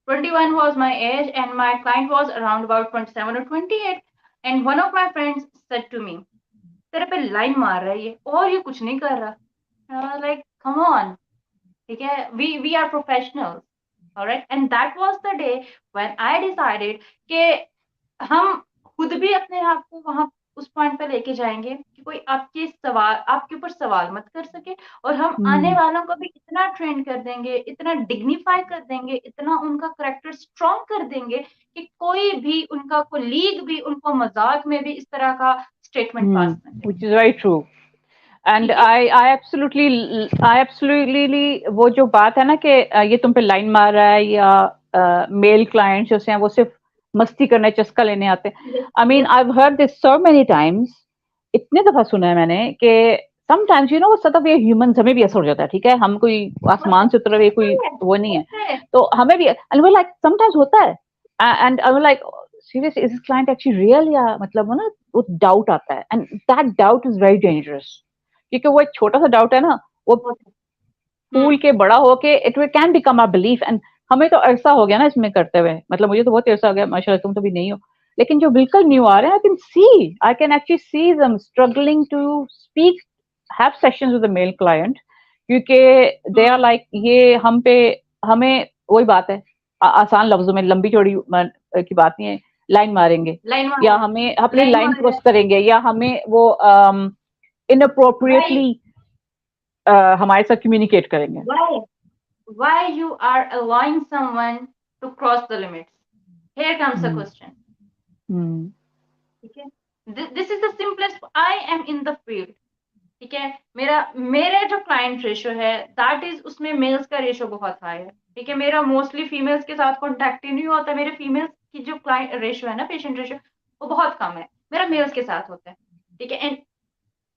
21 was my age and my client was around about 27 or 28, and one of my friends said to me, तेरे पे लाइन मार रहा है ये और ये कुछ नहीं कर रहा. I was like, come on, ठीक है, we are professionals, all right, and that was the day when I decided कि हम खुद भी अपने आप को वहां उस पॉइंट पे लेके जाएंगे कि कोई आपके ऊपर सवाल मत कर सके, और हम आने वालों को भी इतना ट्रेन कर देंगे, इतना डिग्निफाई कर देंगे, इतना उनका करेक्टर स्ट्रॉन्ग कर देंगे कि कोई भी उनका कोलीग भी उनको मजाक में भी इस तरह का स्टेटमेंट पास न करे. Which is very true. And I absolutely वो जो बात है ना कि ये तुम पे लाइन मार रहा है, या मेल क्लाइंट्स जो हैं वो सिर्फ मस्ती करने, चस्का लेने आते हैं. I mean, I've heard this so many times. इतने दफा सुना है मैंने कि sometimes, you know, सदा ये ह्यूमंस, हमें भी ऐसा हो जाता है. ठीक है, हम कोई आसमान से उतर हुए कोई वो नहीं है, तो हमें भी, and we're like, sometimes होता है, and I'm like, seriously, is this client actually real, या मतलब वो ना वो डाउट आता है, and that doubt is very dangerous. क्योंकि वो एक छोटा सा डाउट है ना, वो फूल के बड़ा होके it can become a belief. And हमें तो अरसा हो गया ना इसमें करते हुए, मतलब मुझे तो बहुत अरसा हो गया, माशाल्लाह, तुम तो भी नहीं हो, लेकिन जो बिल्कुल न्यू आ रहे हैं, I can actually see them struggling to speak, have sessions with the male client, क्योंकि दे आर लाइक, ये हमें वही बात है, आसान लफ्जों में, लंबी चौड़ी की बात नहीं है, लाइन मारेंगे, या हमें अपनी लाइन क्रॉस करेंगे, या हमें वो inappropriately हमारे साथ communicate करेंगे. Why you are allowing someone to cross the limits? Here comes a question. ठीक है, this is the simplest. I am in the field. ठीक है, मेरा जो क्लाइंट रेशियो है दैट इज, उसमें मेल्स का रेशियो बहुत हाई है, ठीक है। मेरा मोस्टली फीमेल्स के साथ कॉन्टैक्ट ही नहीं होता, मेरे फीमेल्स की जो क्लाइंट रेशियो है ना, पेशेंट रेशियो, वो बहुत कम है, मेरा मेल्स के साथ होता है, ठीक है। And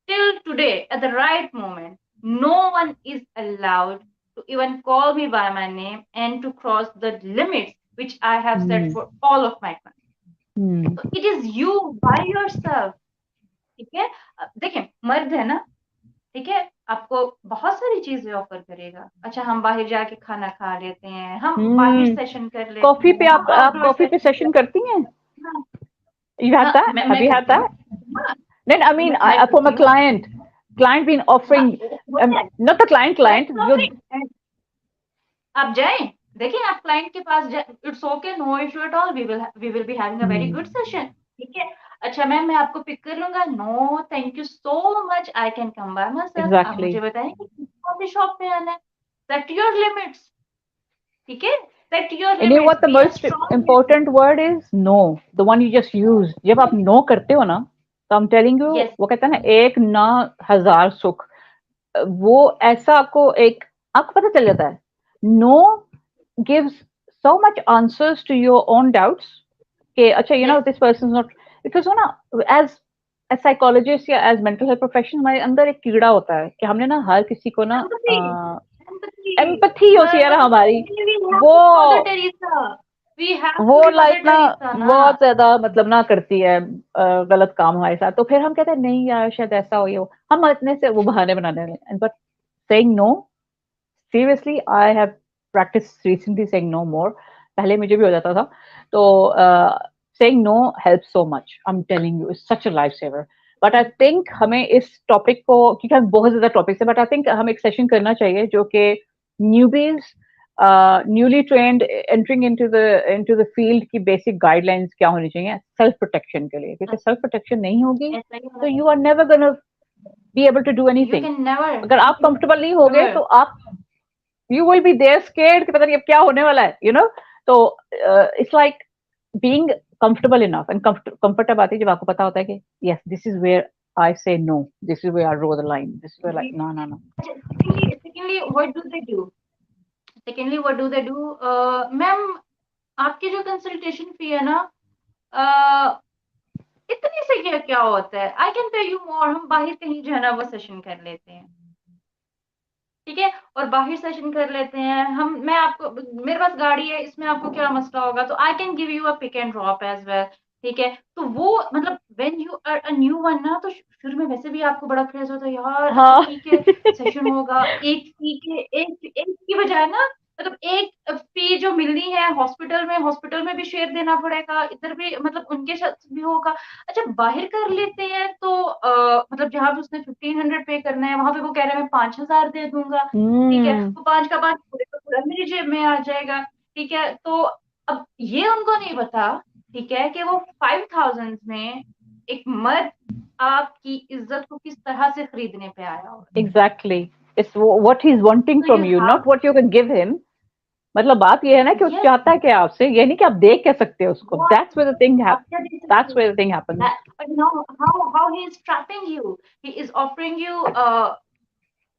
till today at the right moment no one is allowed to even call me by my name and to cross the limits which I have set for all of my clients. So it is you by yourself, ठीक है। देखिए मर्द है ना, ठीक है, आपको बहुत सारी चीजें ऑफर करेगा। अच्छा हम बाहर जाके खाना खा लेते हैं, हम बाहर सेशन कर लेते हैं, कॉफी पे आप कॉफी पे सेशन करती हैं? You have that? Have you had that? Then I mean, from a client been offering, not the client. आप जाएं, देखिए आप क्लाइंट के पास, it's okay, no issue at all, we will be having a very good session, ठीक है। अच्छा ma'am मैं आपको पिक कर लूंगा, no thank you so much, I can come by myself. आप मुझे बताएं कि कॉफी शॉप पे आना है, सेट योर लिमिट्स, ठीक है, set your limits. You know what the most important word is? No, the one you just used. जब आप no करते हो ना, तो I'm telling you, वो कहता है ना, एक ना हजार सुख, वो ऐसा आपको पता चल जाता है। No gives so much answers to your own doubts कि अच्छा you know this person is not, because ना as psychologist या as mental health professional हमारे अंदर एक कीड़ा होता है कि हमने ना हर किसी को ना एम्पैथी होती है ना हमारी, वो लाइक ना बहुत ज्यादा मतलब ना करती है गलत काम हमारे साथ, तो फिर हम कहते हैं नहीं यार शायद ऐसा हो, ये हो, हम इतने से वो बहाने बनाने लगे। But saying no, seriously I have practice recently saying no more. पहले मुझे भी हो जाता था, तो saying no help so much, I am telling you, it's such a life saver. But I think हमें इस टॉपिक को, क्योंकि हम बहुत ज्यादा टॉपिक्स है, बट आई थिंक हम एक सेशन करना चाहिए जो कि newbies, newly trend entering into the field की बेसिक गाइडलाइंस क्या होनी चाहिए सेल्फ प्रोटेक्शन के लिए, क्योंकि सेल्फ प्रोटेक्शन नहीं होगी तो you are never gonna be able to do anything. अगर आप कंफर्टेबल नहीं होगे तो आप you will be there scared कि पता नहीं अब क्या होने वाला है, you know। तो it's like being comfortable enough, and comfort अब आती है जब आपको पता होता है कि yes this is where I say no, this is where I draw the line, this is where like no. Secondly what do they do? Ma'am आपकी जो कंसल्टेशन फी है ना, इतनी से क्या होता है, I can pay you more, हम बाहर कहीं जो है ना वो सेशन कर लेते हैं, ठीक है, और बाहर सेशन कर लेते हैं हम, मैं आपको, मेरे पास गाड़ी है, इसमें आपको क्या मसला होगा, तो I can give you a pick and drop as well, ठीक है। तो वो मतलब when you are a new one ना, तो शुरू में वैसे भी आपको बड़ा क्रेज होता है यार, ठीक है सेशन होगा, एक फी के एक की बजाय ना, मतलब एक फी जो मिलनी है हॉस्पिटल में भी शेयर देना पड़ेगा, इधर भी मतलब उनके साथ भी होगा। अच्छा बाहर कर लेते हैं तो मतलब जहाँ पे उसने 1500 पे करना है, वहां पे वो कह रहे हैं मैं 5000 दे दूंगा, ठीक है, वो 5 का 5 पूरे का पूरा मेरी जेब में आ जाएगा, ठीक है। तो अब ये उनको नहीं पता, ठीक है, कि वो 5000 में एक मर्द आपकी इज्जत को किस तरह से खरीदने पे आया होगा। Exactly, it's what he's wanting from you, not what you can give him. मतलब बात ये है ना कि वो चाहता है कि आपसे, ये नहीं कि आप दे कह सकते हो उसको। That's where the thing happens. That's where the thing happens. But now how he is trapping you? He is offering you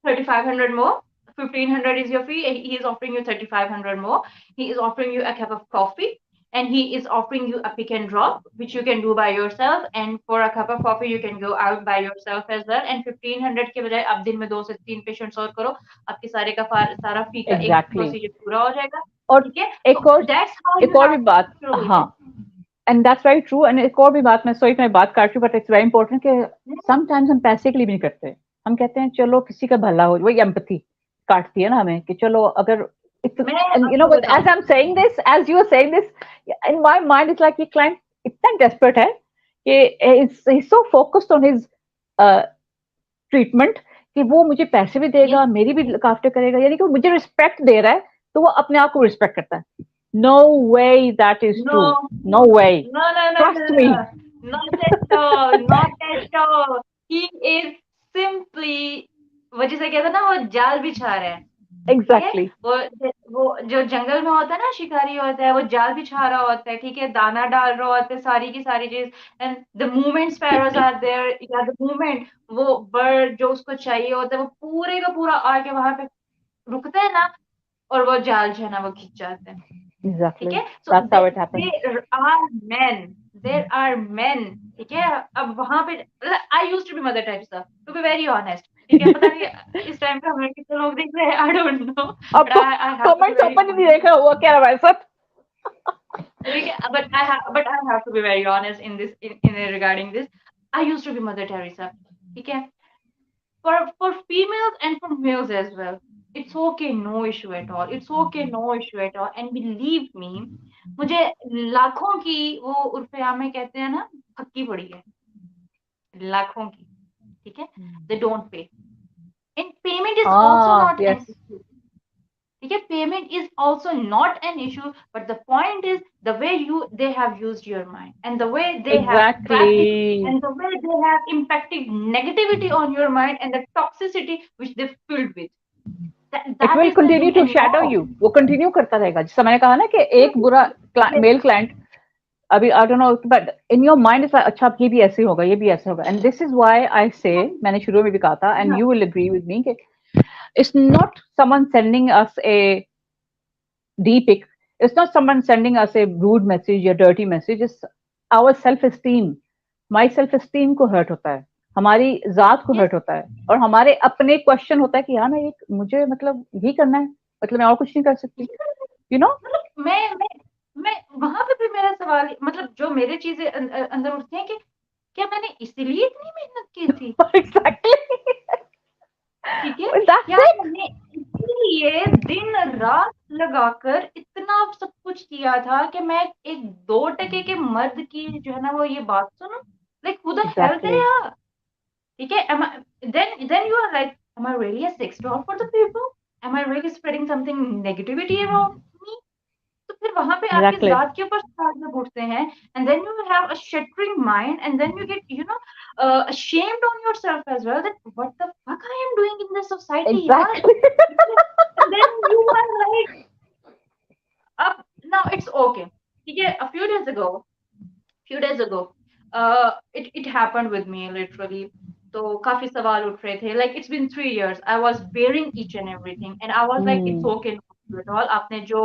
3500 more. 1500 is your fee. He is offering you 3500 more. He is offering you a cup of coffee, and he is offering you a pick and drop, which you can do by yourself. And for a cup of coffee, you can go out by yourself as well. And 1500 के बजाय आप दिन में 2 से 3 patients और करो, आपके सारा फी का एक प्रोसीजर पूरा हो जाएगा। और एक और भी बात, हाँ, and that's very true. and एक और भी बात, मैं सॉरी मैं बात काट रही हूँ, but it's very important कि sometimes हम पैसे के लिए भी नहीं करते, हम कहते हैं चलो किसी का भला हो, वही एम्पैथी काटती है ना हमें कि चलो अगर, and you know what, as I'm saying this, as you are saying this, in my mind it's like ये client इतना desperate है कि he's so focused on his treatment कि वो मुझे पैसे भी देगा, मेरी भी काफ्टे करेगा, यानी कि वो मुझे रिस्पेक्ट दे रहा है तो वो अपने आप को रिस्पेक्ट करता है। No way that is true. No way. No. Trust me. Not at all. He is simply, वो जिसे कहते हैं ना, वो जाल बिछा रहे हैं, एग्जैक्टली वो जो जंगल में होता है ना, शिकारी होता है, वो जाल बिछा रहा होता है, ठीक है, दाना डाल रहा होता है, सारी की सारी चीज, and the moment sparrows are there, या द मोमेंट वो बर्ड जो उसको चाहिए होता है वो पूरे का पूरा आके वहां पे रुकता है ना, और वो जाल जो है ना वो खिंच जाते हैं, ठीक एग्जैक्टली है. So that's how it happens. There are man, ठीक है. अब वहां पे I used to be Mother Teresa, to be very honest, ठीक है. पता नहीं इस टाइम पे हमें कितने लोग देख रहे हैं, आई डोंट नो, अब बट तो I have to be comments very open ही नहीं देख रहा हुआ क्या रहा है सब. ठीक है. But I have to be very honest in this, in regarding this. I used to be Mother Teresa, ठीक है. For females and for males as well, it's okay, no issue at all, it's okay, no issue at all, and believe me, मुझे लाखों की वो उर्फे में कहते हैं ना फक्की पड़ी है, लाखों की, ठीक है. They don't pay, and payment is also not an yes issue. Okay, payment is also not an issue, but the point is the way they have used your mind, and the way they have trapped it, exactly. and the way they have impacted negativity on your mind, and the toxicity which they filled with. It That will is the continue thing. To And shadow now, you. वो continue करता रहेगा. जैसा मैंने कहा ना कि एक बुरा मेल क्लाइंट अभी I don't know, but in your mind is अच्छा ये भी ऐसे होगा, ये भी ऐसे होगा. And this is why I say, मैंने शुरू में भी कहा था, and you will agree with me कि it's not someone sending us a deep, it's not someone sending us a rude message or dirty message, it's our self esteem. my self esteem को hurt होता है, हमारी जात को yes, hurt होता है, और हमारे अपने क्वेश्चन होता है कि यार मैं एक मुझे मतलब यही करना है, मतलब मैं और कुछ नहीं कर सकती, यू नो. मतलब मैं वहां पे भी मेरा सवाल, मतलब जो मेरे चीजें अंदर उठती हैं कि क्या मैंने इसीलिए इतनी मेहनत की थी, एग्जैक्टली. ठीक है, क्या दैट्स इट. मैंने इसीलिए दिन रात लगाकर इतना सब कुछ किया था कि मैं एक 2% के मर्द की जो है ना वो ये बात सुनूं, like who the hell they exactly. Are, ठीक है. Then you are like, am I really a sex doll for the people? Am I really spreading something negativity around me? तो फिर वहां पे आपकी एग्जैक्टली. जात के ऊपर सवाल जब उठते हैं, and then you have a shattering mind, and then you get, you know, ashamed on yourself as well, that what the fuck I am doing in this society, yaar. Exactly. And then you are like, now it's okay, ठीक है. A few days ago, it happened with me literally. तो काफी सवाल उठ रहे थे, like it's been 3 years, I was bearing each and everything, and I was like, it's okay, no issue at all, आपने जो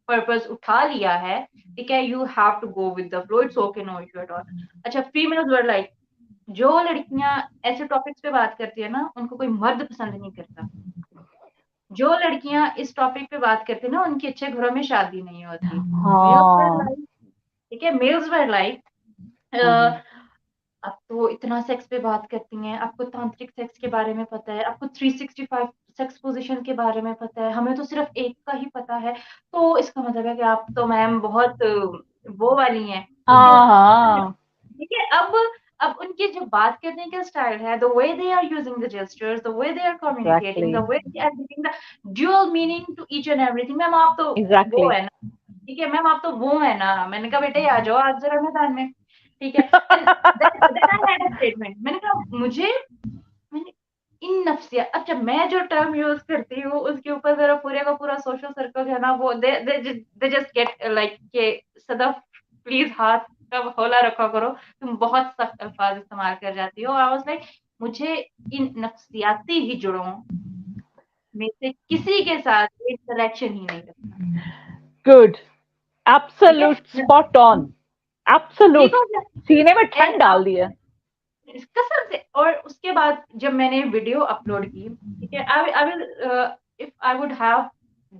पर्पस उठा लिया है, ठीक है, you have to go with the flow, it's okay, no issue at all. अच्छा, females were like, जो लड़कियां ऐसे टॉपिक्स पे बात करती है ना उनको कोई मर्द पसंद नहीं करता, जो लड़कियां इस टॉपिक पे बात करती है ना उनके अच्छे घरों में शादी नहीं होती. मेल्स वर हाँ. लाइक, ठीक है, मेल्स वर लाइक, आप तो इतना सेक्स पे बात करती हैं, आपको तांत्रिक सेक्स के बारे में पता है, आपको 365 सेक्स पोजीशन के बारे में पता है, हमें तो सिर्फ एक का ही पता है, तो इसका मतलब है कि आप तो मैम बहुत वो वाली हैं, ठीक है. हाँ. ठीक है. अब उनके जो बात करने का स्टाइल है, the way they are using the gestures, the way they are communicating, exactly. the way they are giving the dual meaning to each and everything. Ma'am आप तो वो एग्जैक्टली. है ना, ठीक है, मैम आप तो वो है ना. मैंने कहा बेटे आ जाओ आज जरा मैदान में, ठीक है. And then I had a statement, मैंने कहा मैंने इन नफ्सिया, अच्छा मैं जो टर्म यूज करती हूँ उसके ऊपर जरा पूरे का पूरा सोशल सर्कल जो है ना वो दे जस्ट गेट लाइक के सदफ प्लीज हाथ का हौला रखा करो, तुम बहुत सख्त अल्फाज इस्तेमाल कर जाती हो. आई वाज लाइक, मुझे इन नफ्सियाती हिजड़ों में से किसी के साथ इंटरेक्शन ही नहीं करना, गुड. ठीक है. Absolute spot on. एब्सोल्यूट. सीने में ठंड डाल दी है. कसम से. और उसके बाद जब मैंने वीडियो अपलोड की, ठीक है, I will if I would have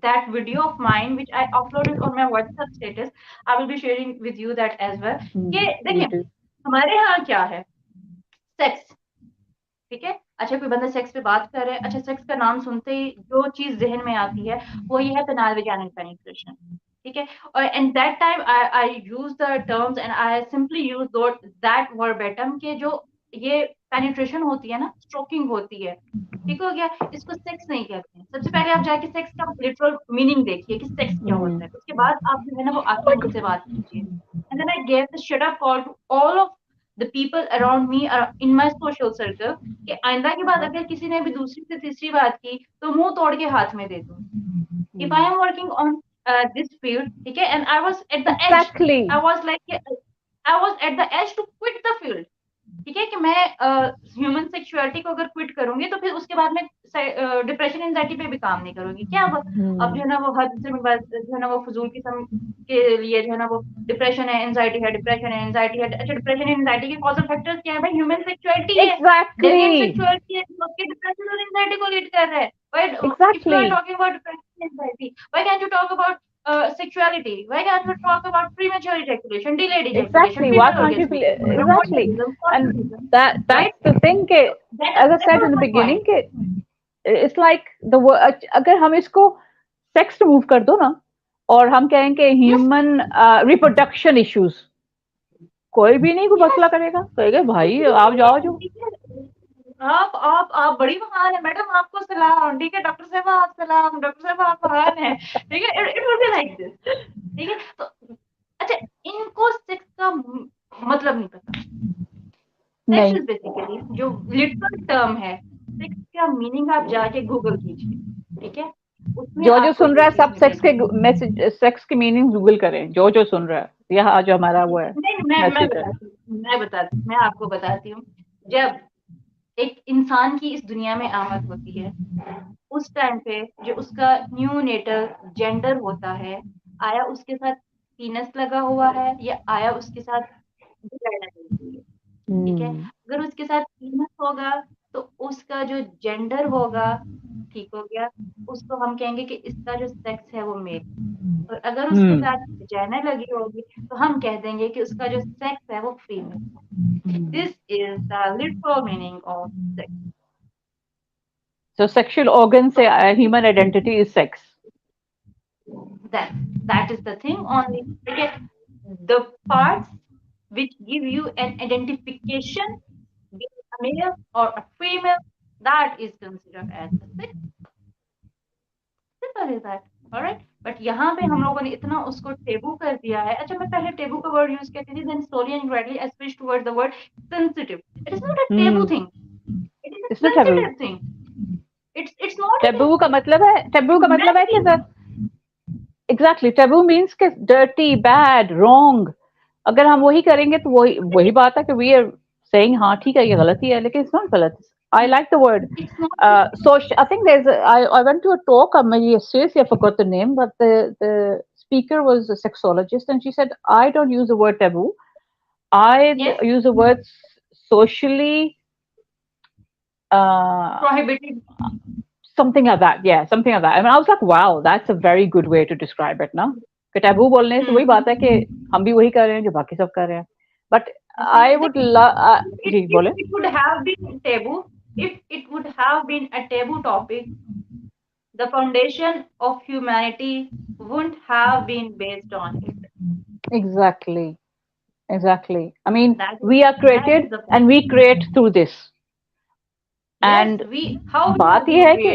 that video of mine which I uploaded on my WhatsApp status, I will be sharing with you that as well. कि देखिए हमारे यहाँ क्या है, सेक्स, ठीक है. अच्छा, कोई बंदा सेक्स पे बात कर रहा है, अच्छा सेक्स का नाम सुनते ही जो चीज जहन में आती है वो ये है पेनाल वैजाइनल पेनिट्रेशन, ठीक है. और and that time I use the terms and I simply use that verbatim के जो ये पेनिट्रेशन होती है ना, स्ट्रोकिंग होती है, ठीक हो गया. इसको सेक्स नहीं कहते हैं. सबसे पहले आप जाके सेक्स का लिटरल मीनिंग देखिए कि सेक्स क्या होता है, उसके बाद आप जो है ना वो आके मुझसे बात कीजिए. And then I gave the shut up call to all of the people around me are in my social circle कि आइंदा के बाद अगर किसी ने भी दूसरी से तीसरी बात की तो मुंह तोड़ के हाथ में दे दूं. If I am working on this field, ठीक है, and I was at the Exactly. edge, I was at the edge to quit the field. ठीक है कि मैं ह्यूमन सेक्सुअलिटी को अगर क्विट करूंगी तो फिर उसके बाद मैं डिप्रेशन एंजाइटी पे भी काम नहीं करूंगी. क्या अब जो है ना वो हद से जो है ना वो फजूल किस्म के लिए जो है ना वो डिप्रेशन है, एंजाइटी है, डिप्रेशन है, एंजाइटी है. अच्छा, डिप्रेशन एंजाइटी के कॉजल फैक्टर्स क्या है भाई? ह्यूमन सेक्सुअलिटी है, डेविएंट सेक्सुअलिटी है जो कि डिप्रेशन और एंजाइटी को लीड कर रहा है. Right? If you are talking about depression and anxiety, why can't you talk about sexuality? Why can't you talk about premature ejaculation, delayed ejaculation, Exactly. Why can't you exactly? And that's the thing ke, as I said in the beginning ke, it's like the अगर हम इसको sex remove कर दो ना और हम कहें कि human reproduction issues, कोई भी नहीं को मसला करेगा, कहेगा भाई आप जाओ जो. आप बड़ी महान है मैडम, आपको सलाम. ठीक है डॉक्टर साहब, आप सलाम. डॉक्टर साहब आप महान है. ठीक है, it will be like this. ठीक है, तो अच्छा इनको सेक्स का मतलब नहीं पता. सेक्स इज बेसिकली जो लिटरल टर्म है, सेक्स का मीनिंग आप जाके गूगल कीजिए. ठीक है, जो सुन रहा है सब सेक्स के मैसेज, सेक्स की मीनिंग गूगल करें. जो सुन रहा है, यहाँ जो हमारा वो है. मैं आपको बताती हूँ. जब एक इंसान की इस दुनिया में आमद होती है, उस टाइम पे जो उसका न्यू नेटल जेंडर होता है, आया उसके साथ पीनस लगा हुआ है या आया उसके साथ वजाइना लगी है. ठीक है, अगर उसके साथ पीनस होगा तो उसका जो जेंडर होगा, ठीक हो गया, उसको हम कहेंगे कि इसका जो सेक्स है वो मेल. और अगर उसके साथ वजाइना लगी होगी तो हम कह देंगे कि उसका जो सेक्स है वो female. This is the literal meaning of sex. So sexual organ से human identity is sex. That is the thing only. Okay, the parts which give you an identification, being a male or a female, that is considered as the sex. Simple is that. Alright, but यहाँ पे हम लोगों ने इतना उसको taboo कर दिया है. अच्छा, मैं पहले टेबू का वर्ड यूज करती थी, then slowly and gradually I switched towards the word sensitive. It is not a taboo thing. It is a sensitive thing. It's not taboo का मतलब है कि exactly taboo means कि dirty, bad, wrong. अगर हम वही करेंगे तो वही बात है कि we are saying हाँ ठीक है ये गलत ही है, लेकिन it's not गलत. I like the word. So I think I went to a talk. Seriously, I forgot the name, but the speaker was a sexologist, and she said, I don't use the word taboo. I use the word socially prohibited. Something like that. Yeah, something like that. I mean, I was like, wow, that's a very good way to describe it, ना? कि taboo बोलने से वही बात है कि हम भी वही कर रहे हैं जो बाकी सब कर रहे हैं. But I would love. It would have been taboo. If it would have been a taboo topic, the foundation of humanity wouldn't have been based on it. Exactly. I mean, we are created and we create through this. And बात ये है कि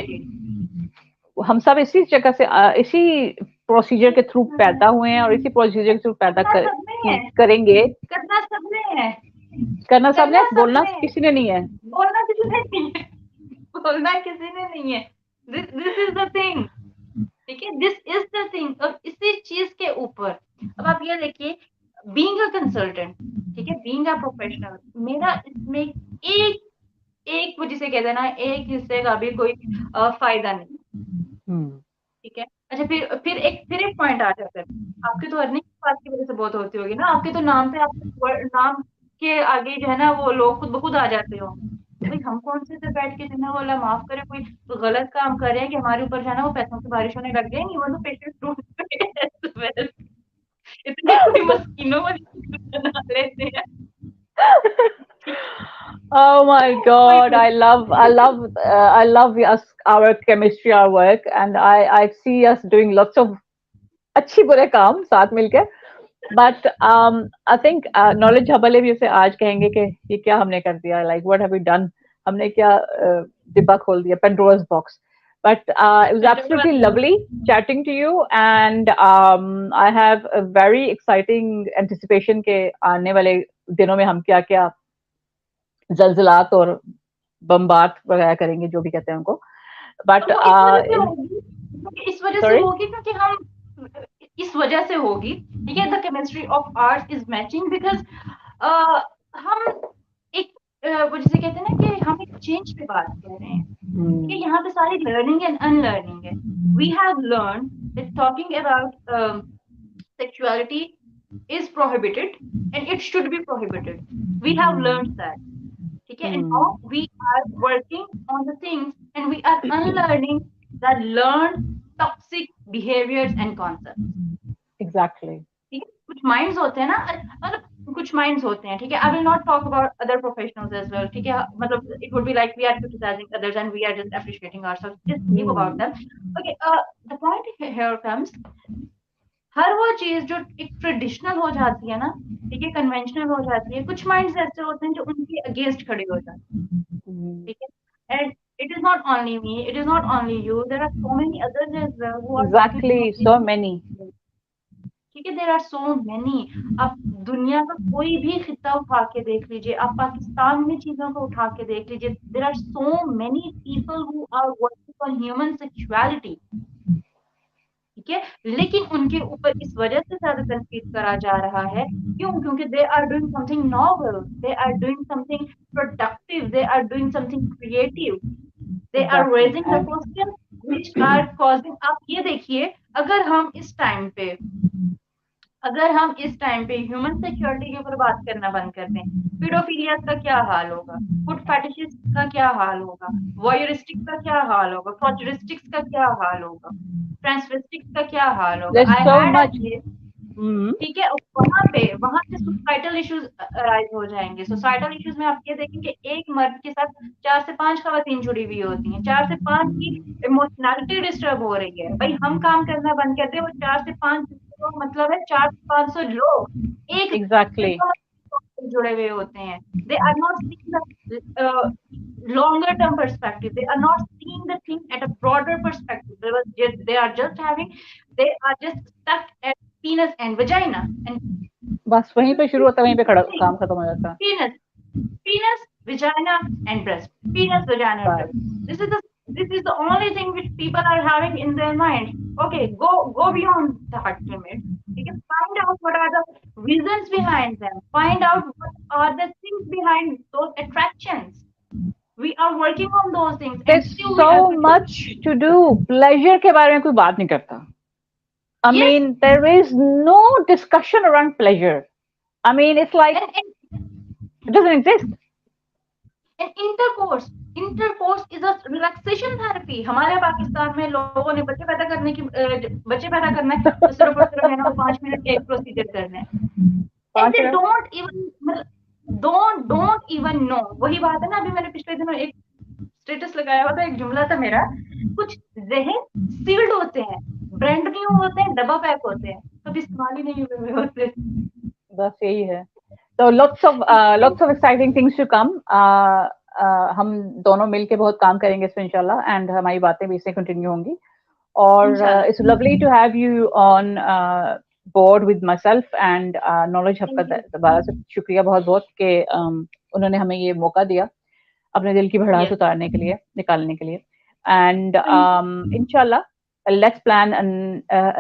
हम सब इसी जगह से इसी प्रोसीजर के थ्रू पैदा हुए हैं और इसी प्रोसीजर के थ्रू पैदा करेंगे. करना सबने, बोलना किसी ने नहीं है. This is the thing. ठीक है, this is the thing. और इसी चीज के ऊपर अब आप ये देखिए, being a consultant, ठीक है, being a professional, मेरा इसमें एक वो जिसे कहते हैं ना, एक हिस्से का भी कोई फायदा नहीं. ठीक है, अच्छा फिर एक पॉइंट आ जाता है. आपकी तो अर्निंग की बात की वजह से बहुत होती होगी ना. आपके तो नाम पे, आपके नाम के आगे जो है ना वो लोग खुद ब खुद आ जाते हो. भाई हम कौन से बैठ के जो है वो माफ करे कोई तो गलत काम कर रहे हैं कि हमारे ऊपर जो है ना वो पैसों की बारिश होने लग जाएंगी. वो तो पेशेंट इतने कोई मस्कीनों बना लेते हैं. Oh my God! I love us, our chemistry, our work, and I see us doing lots of अच्छी बुरे काम साथ मिलके. But I think knowledge हबले भी उसे आज कहेंगे कि ये क्या हमने कर दिया, like what have we done? हमने क्या डिब्बा खोल दिया, Pandora's box. But it was absolutely lovely chatting to you, and I have a very exciting anticipation के आने वाले दिनों में हम क्या क्या जलजलात और बम्बार्ड वगैरह करेंगे, जो भी कहते हैं उनको, बट इस वजह से होगी क्योंकि हम इस वजह से होगी, ठीक है, the chemistry of arts is matching because हम एक वो जिसे कहते हैं ना कि हम एक चेंज पे बात कर रहे हैं, ठीक है, यहाँ पे सारी लर्निंग एंड अनलर्निंग है. We have learn that talking about sexuality is prohibited and it should be prohibited. We have learned that. Okay, and now we are working on the things and we are unlearning the learned toxic behaviors and concepts. Exactly. ठीक है, कुछ minds होते हैं ना, मतलब कुछ minds होते हैं, ठीक है. I will not talk about other professionals as well, ठीक है, मतलब it would be like we are criticising others and we are just appreciating ourselves. Just leave about that. Okay, the point here comes, हर वो चीज जो एक traditional हो जाती है ना, ठीक है, कन्वेंशनल हो जाती है, कुछ माइंड्स ऐसे होते हैं जो उनके अगेंस्ट खड़े हो जाते हैं, ठीक है. And it is not only me, it is not only you, there are so many others as well who are exactly so many, ठीक है, there are so many. आप दुनिया का कोई भी खिता उठा के देख लीजिए, आप पाकिस्तान में चीजों को उठा के देख लीजिए, there are so many people who are working on human sexuality, ठीक है, लेकिन उनके ऊपर इस वजह से ज्यादा तनकीद करा जा रहा है. क्यों? क्योंकि they are doing something novel, they are doing something productive, they are doing something creative, they are raising the question which are causing. आप ये देखिए, अगर हम इस टाइम पे ह्यूमन सिक्योरिटी के ऊपर बात करना बंद कर दें, पीडोफिलिया का क्या हाल होगा, फुट फेटिशिस्ट का क्या हाल होगा, वॉयरिस्टिक्स का क्या हाल होगा, फ्रोचरिस्टिक्स का क्या हाल होगा, ट्रांसवेस्टिक्स का क्या हाल होगा. ठीक है, वहां पे सोसाइटल इश्यूज अराइज हो जाएंगे. सोसाइटल इश्यूज में आप ये देखेंगे, एक मर्द के साथ 4 से 5 खवातीन जुड़ी हुई होती हैं, 4 से 5 की इमोशनलिटी डिस्टर्ब हो रही है. भाई हम काम करना बंद कर दें, वो 4 से 5 मतलब है 400 से 500 लोग एक exactly जुड़े हुए होते हैं. They are not seeing the longer term perspective, they are not seeing the thing at a broader perspective. They are just stuck at penis and vagina, and बस वहीं पे शुरू होता है, वहीं पे काम खत्म हो जाता है. penis, vagina and breast, penis, vagina and breast. This is the only thing which people are having in their mind. Okay, go beyond that limit. You can find out what are the reasons behind them, find out what are the things behind those attractions. We are working on those things. There's so much to do. Pleasure के बारे में कोई बात नहीं करता. I mean, there is no discussion around pleasure. I mean, it's like it doesn't exist. And intercourse is a relaxation therapy. हमारे पाकिस्तान में लोगों ने बच्चे पैदा करना है, तो सिर्फ और सिर्फ है ना 5 मिनट के एक प्रोसीजर करना है. And they don't even know. वही बात है ना, अभी मैंने पिछले दिनों एक स्टेटस लगाया हुआ था, एक जुमला था मेरा, कुछ जहन सील्ड होते हैं, ब्रांड न्यू होते हैं, डब्बा पैक होते हैं, कभी इस्तेमाल ही नहीं हुए होते. बस यही है. So lots of exciting things to come. हम दोनों मिलके बहुत काम करेंगे इस पे इंशाल्लाह, एंड हमारी बातें भी इससे कंटिन्यू होंगी. और it's lovely to have you on board with my self and knowledge. आपका दोबारा से शुक्रिया बहुत बहुत कि उन्होंने हमें ये मौका दिया अपने दिल की भड़ास उतारने के लिए, निकालने के लिए. एंड इंशाल्लाह let's plan a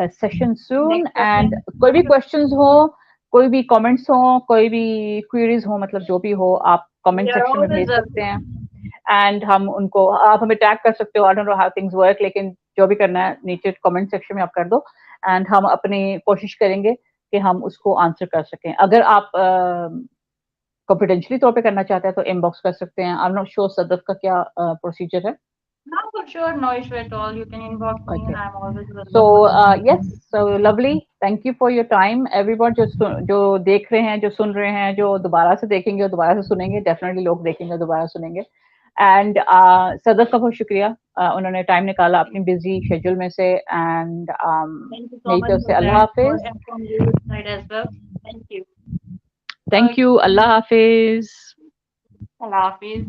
session soon. And कोई भी क्वेश्चंस हो, कोई भी कमेंट्स हो, कोई भी क्वेरीज हो, मतलब जो भी हो, आप कमेंट सेक्शन में भेज सकते हैं. एंड हम उनको, आप हमें टैग कर सकते हो. आई don't know how things work, लेकिन जो भी करना है नीचे कमेंट सेक्शन में आप कर दो, एंड हम अपनी कोशिश करेंगे कि हम उसको आंसर कर सकें. अगर आप कॉन्फिडेंशियली तौर पे करना चाहते हैं तो इनबॉक्स कर सकते हैं. आई एम नॉट श्योर सदफ का क्या प्रोसीजर है. No, for sure, no issue at all. You can inbox me, and I'm always available. So yes, so lovely. Thank you for your time, everyone. जो देख रहे हैं, जो सुन रहे हैं, जो दोबारा से देखेंगे और दोबारा से सुनेंगे, डेफिनेटली लोग देखेंगे और दोबारा सुनेंगे. एंड सदफ का बहुत शुक्रिया, उन्होंने टाइम निकाला अपनी बिजी शेड्यूल में से. एंड मेरी तरफ से अल्लाह हाफिज. Thank you. Thank you. Allah Hafiz. Allah Hafiz.